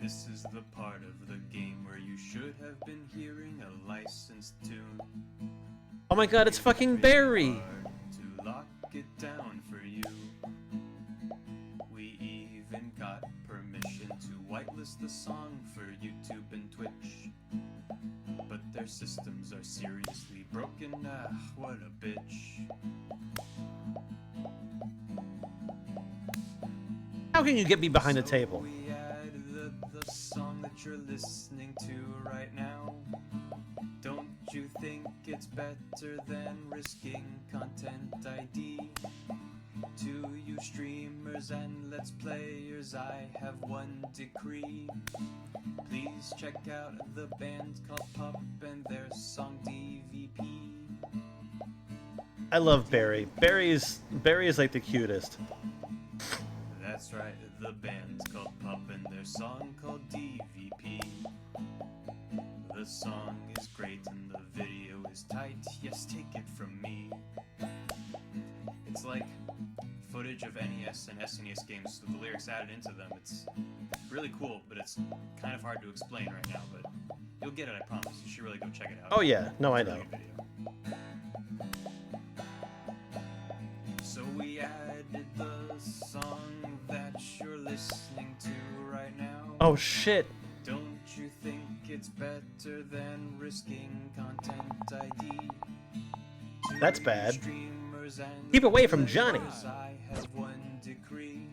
This is the part of the game where you should have been hearing a licensed tune. Oh my God, it's fucking Barry! To lock it down for you. We even got permission to whitelist the song for YouTube and Twitch. But their systems are seriously broken. Ah, what a bitch. How can you get me behind the So table? we added the song that you're listening to right now. Don't you think it's better than risking Content ID? To you streamers and let's players, I have one decree. Please check out the band called Pup and their song DVP. I love Barry. Barry is like the cutest. That's right, the band's called Pup and their song called DVP. The song is great and the video is tight, yes, take it from me. It's like footage of NES and SNES games with the lyrics added into them. It's really cool, but it's kind of hard to explain right now, but you'll get it, I promise. You should really go check it out. Oh yeah, no, I It's a know. really good video. So we added the song that you're listening to right now. Oh shit. Don't you think it's better than risking Content ID? To That's you bad. streamers and Keep away from Johnny. players, I have one decree.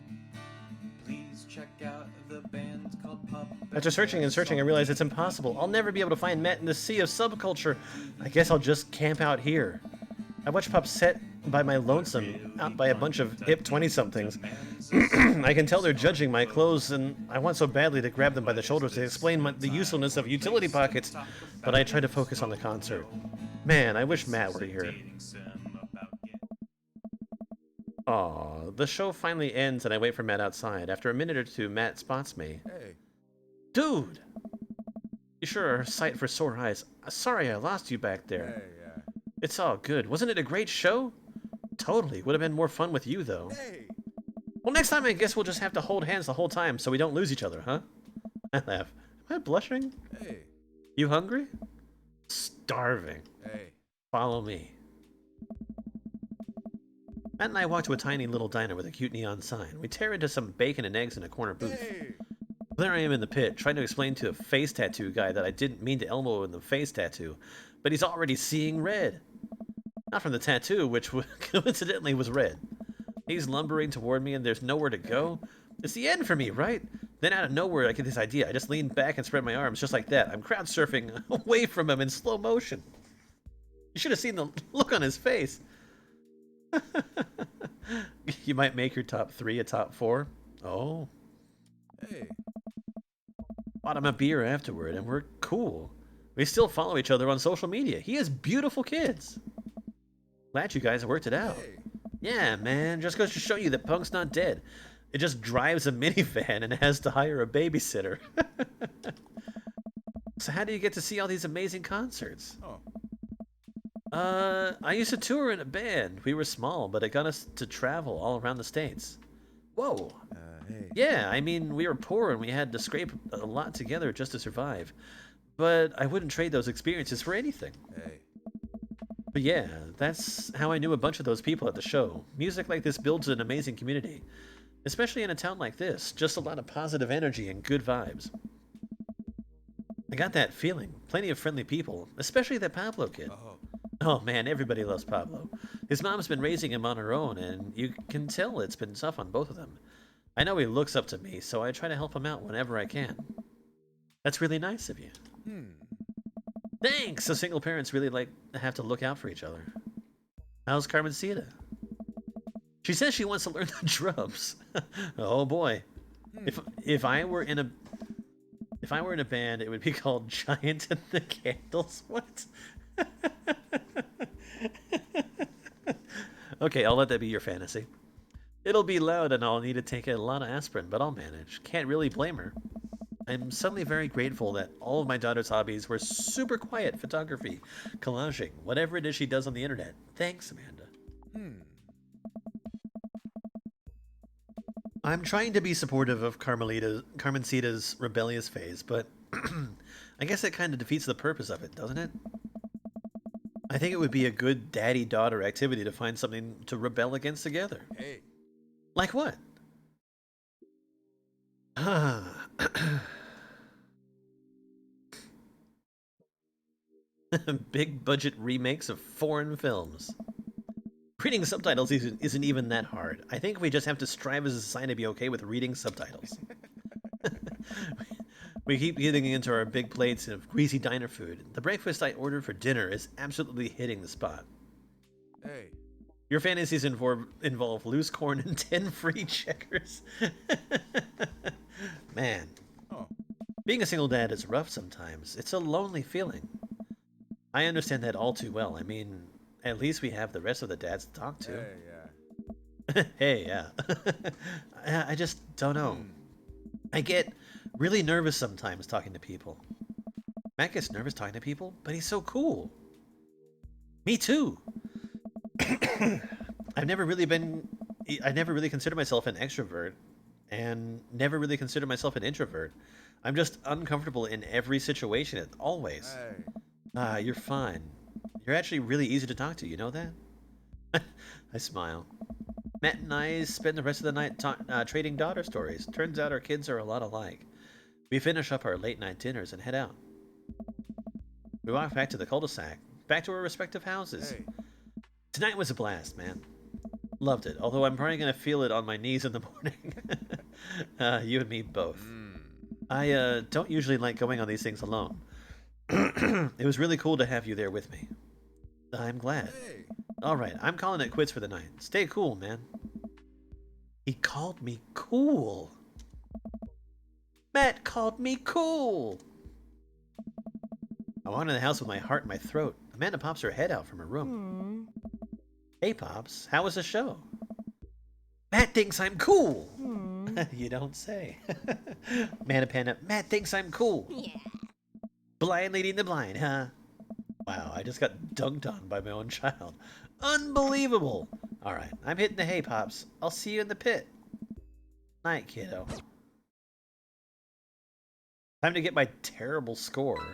Please check out the band called Pup. After searching and searching, I realized it's impossible. I'll never be able to find Matt in the sea of subculture. I guess I'll just camp out here. I watched Pup set by my lonesome, out by a bunch of hip 20-somethings. I can tell they're judging my clothes, and I want so badly to grab them by the shoulders to explain the usefulness of utility pockets, but I try to focus on the concert. Man, I wish Matt were here. Aw, the show finally ends and I wait for Matt outside. After a minute or two, Matt spots me. Hey. Dude! You sure are a sight for sore eyes. Sorry I lost you back there. Hey, It's all good. Wasn't it a great show? Totally. Would have been more fun with you, though. Hey. Well, next time I guess we'll just have to hold hands the whole time so we don't lose each other, huh? I laugh. Am I blushing? Hey. You hungry? Starving. Hey. Follow me. Matt and I walk to a tiny little diner with a cute neon sign. We tear into some bacon and eggs in a corner booth. Hey. There I am in the pit, trying to explain to a face tattoo guy that I didn't mean to elbow in the face tattoo, but he's already seeing red. Not from the tattoo, which coincidentally was red. He's lumbering toward me and there's nowhere to go. It's the end for me, right? Then out of nowhere I get this idea. I just lean back and spread my arms just like that. I'm crowd surfing away from him in slow motion. You should have seen the look on his face. You might make your top 3 a top 4. Oh. Hey. Bought him a beer afterward, and we're cool. We still follow each other on social media. He has beautiful kids. Glad you guys have worked it out. Hey. Yeah, man, just goes to show you that Punk's not dead. It just drives a minivan and has to hire a babysitter. So how do you get to see all these amazing concerts? Oh. I used to tour in a band. We were small, but it got us to travel all around the States. Whoa. Hey. Yeah, I mean, we were poor and we had to scrape a lot together just to survive. But I wouldn't trade those experiences for anything. Hey. But yeah, that's how I knew a bunch of those people at the show. Music like this builds an amazing community. Especially in a town like this. Just a lot of positive energy and good vibes. I got that feeling. Plenty of friendly people. Especially that Pablo kid. Oh. Oh man, everybody loves Pablo. His mom's been raising him on her own, and you can tell it's been tough on both of them. I know he looks up to me, so I try to help him out whenever I can. That's really nice of you. Thanks! So single parents really have to look out for each other. How's Carmencita? She says she wants to learn the drums. Oh boy. If I were in a band, it would be called Giant and the Candles. What? Okay, I'll let that be your fantasy. It'll be loud and I'll need to take a lot of aspirin, but I'll manage. Can't really blame her. I'm suddenly very grateful that all of my daughter's hobbies were super quiet: photography, collaging, whatever it is she does on the internet. Thanks, Amanda. I'm trying to be supportive of Carmencita's rebellious phase, but I guess that kind of defeats the purpose of it, doesn't it? I think it would be a good daddy-daughter activity to find something to rebel against together. Hey. Like what? Big budget remakes of foreign films. Reading subtitles isn't even that hard. I think we just have to strive as a society to be okay with reading subtitles. We keep getting into our big plates of greasy diner food. The breakfast I ordered for dinner is absolutely hitting the spot. Hey. Your fantasies involve loose corn and 10 free checkers. Man. Oh. Being a single dad is rough sometimes. It's a lonely feeling. I understand that all too well. I mean, at least we have the rest of the dads to talk to. Hey, yeah. Hey, yeah. I just don't know. I get really nervous sometimes talking to people. Matt gets nervous talking to people, but he's so cool. Me too. I never really considered myself an extrovert and never really considered myself an introvert. I'm just uncomfortable in every situation, always. Hey. You're fine. You're actually really easy to talk to, you know that? I smile. Matt and I spend the rest of the night trading daughter stories. Turns out our kids are a lot alike. We finish up our late night dinners and head out. We walk back to the cul-de-sac, back to our respective houses. Hey. Tonight was a blast, man. Loved it, although I'm probably going to feel it on my knees in the morning. You and me both. I don't usually like going on these things alone. It was really cool to have you there with me. I'm glad. Hey. Alright, I'm calling it quits for the night. Stay cool, man. He called me cool. Matt called me cool. I walked into the house with my heart in my throat. Amanda pops her head out from her room. Hey, Pops. How was the show? Matt thinks I'm cool. You don't say. Amanda Panda. Matt thinks I'm cool. Yeah. Blind leading the blind, huh? Wow, I just got dunked on by my own child. Unbelievable. All right, I'm hitting the hay, Pops. I'll see you in the pit. Night, kiddo. Time to get my terrible score.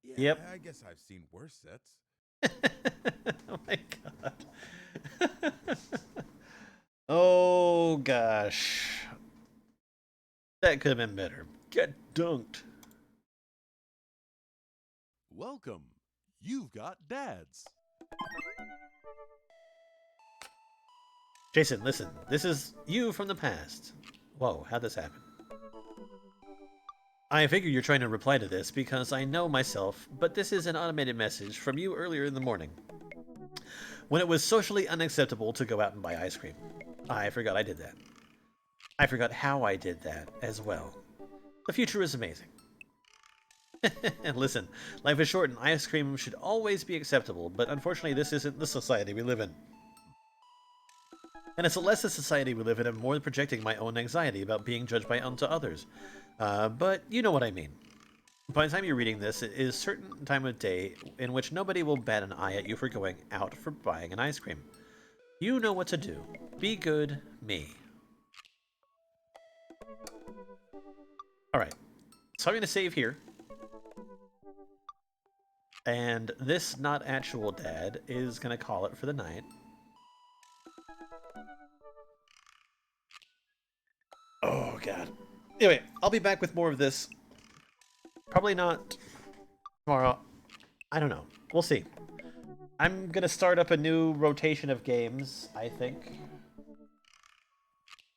Yeah, Yep. I guess I've seen worse sets. Oh my god. Oh gosh. That could have been better. Get dunked. Welcome. You've got dads. Jason, listen. This is you from the past. Whoa, how'd this happen? I figure you're trying to reply to this because I know myself, but this is an automated message from you earlier in the morning, when it was socially unacceptable to go out and buy ice cream. I forgot I did that. I forgot how I did that as well. The future is amazing. And listen, life is short and ice cream should always be acceptable, but unfortunately this isn't the society we live in. And it's a less the society we live in, I'm more projecting my own anxiety about being judged by unto others. But you know what I mean. By the time you're reading this, it is a certain time of day in which nobody will bat an eye at you for going out for buying an ice cream. You know what to do. Be good, me. Alright, so I'm going to save here. And this not actual dad is going to call it for the night. Oh, God. Anyway, I'll be back with more of this. Probably not tomorrow. I don't know. We'll see. I'm going to start up a new rotation of games, I think.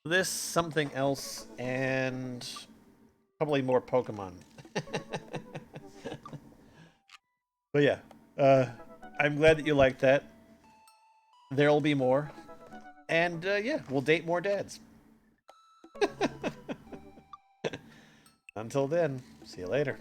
This, something else, and probably more Pokemon. But yeah, I'm glad that you liked that. There'll be more. And yeah, we'll date more dads. Until then, see you later.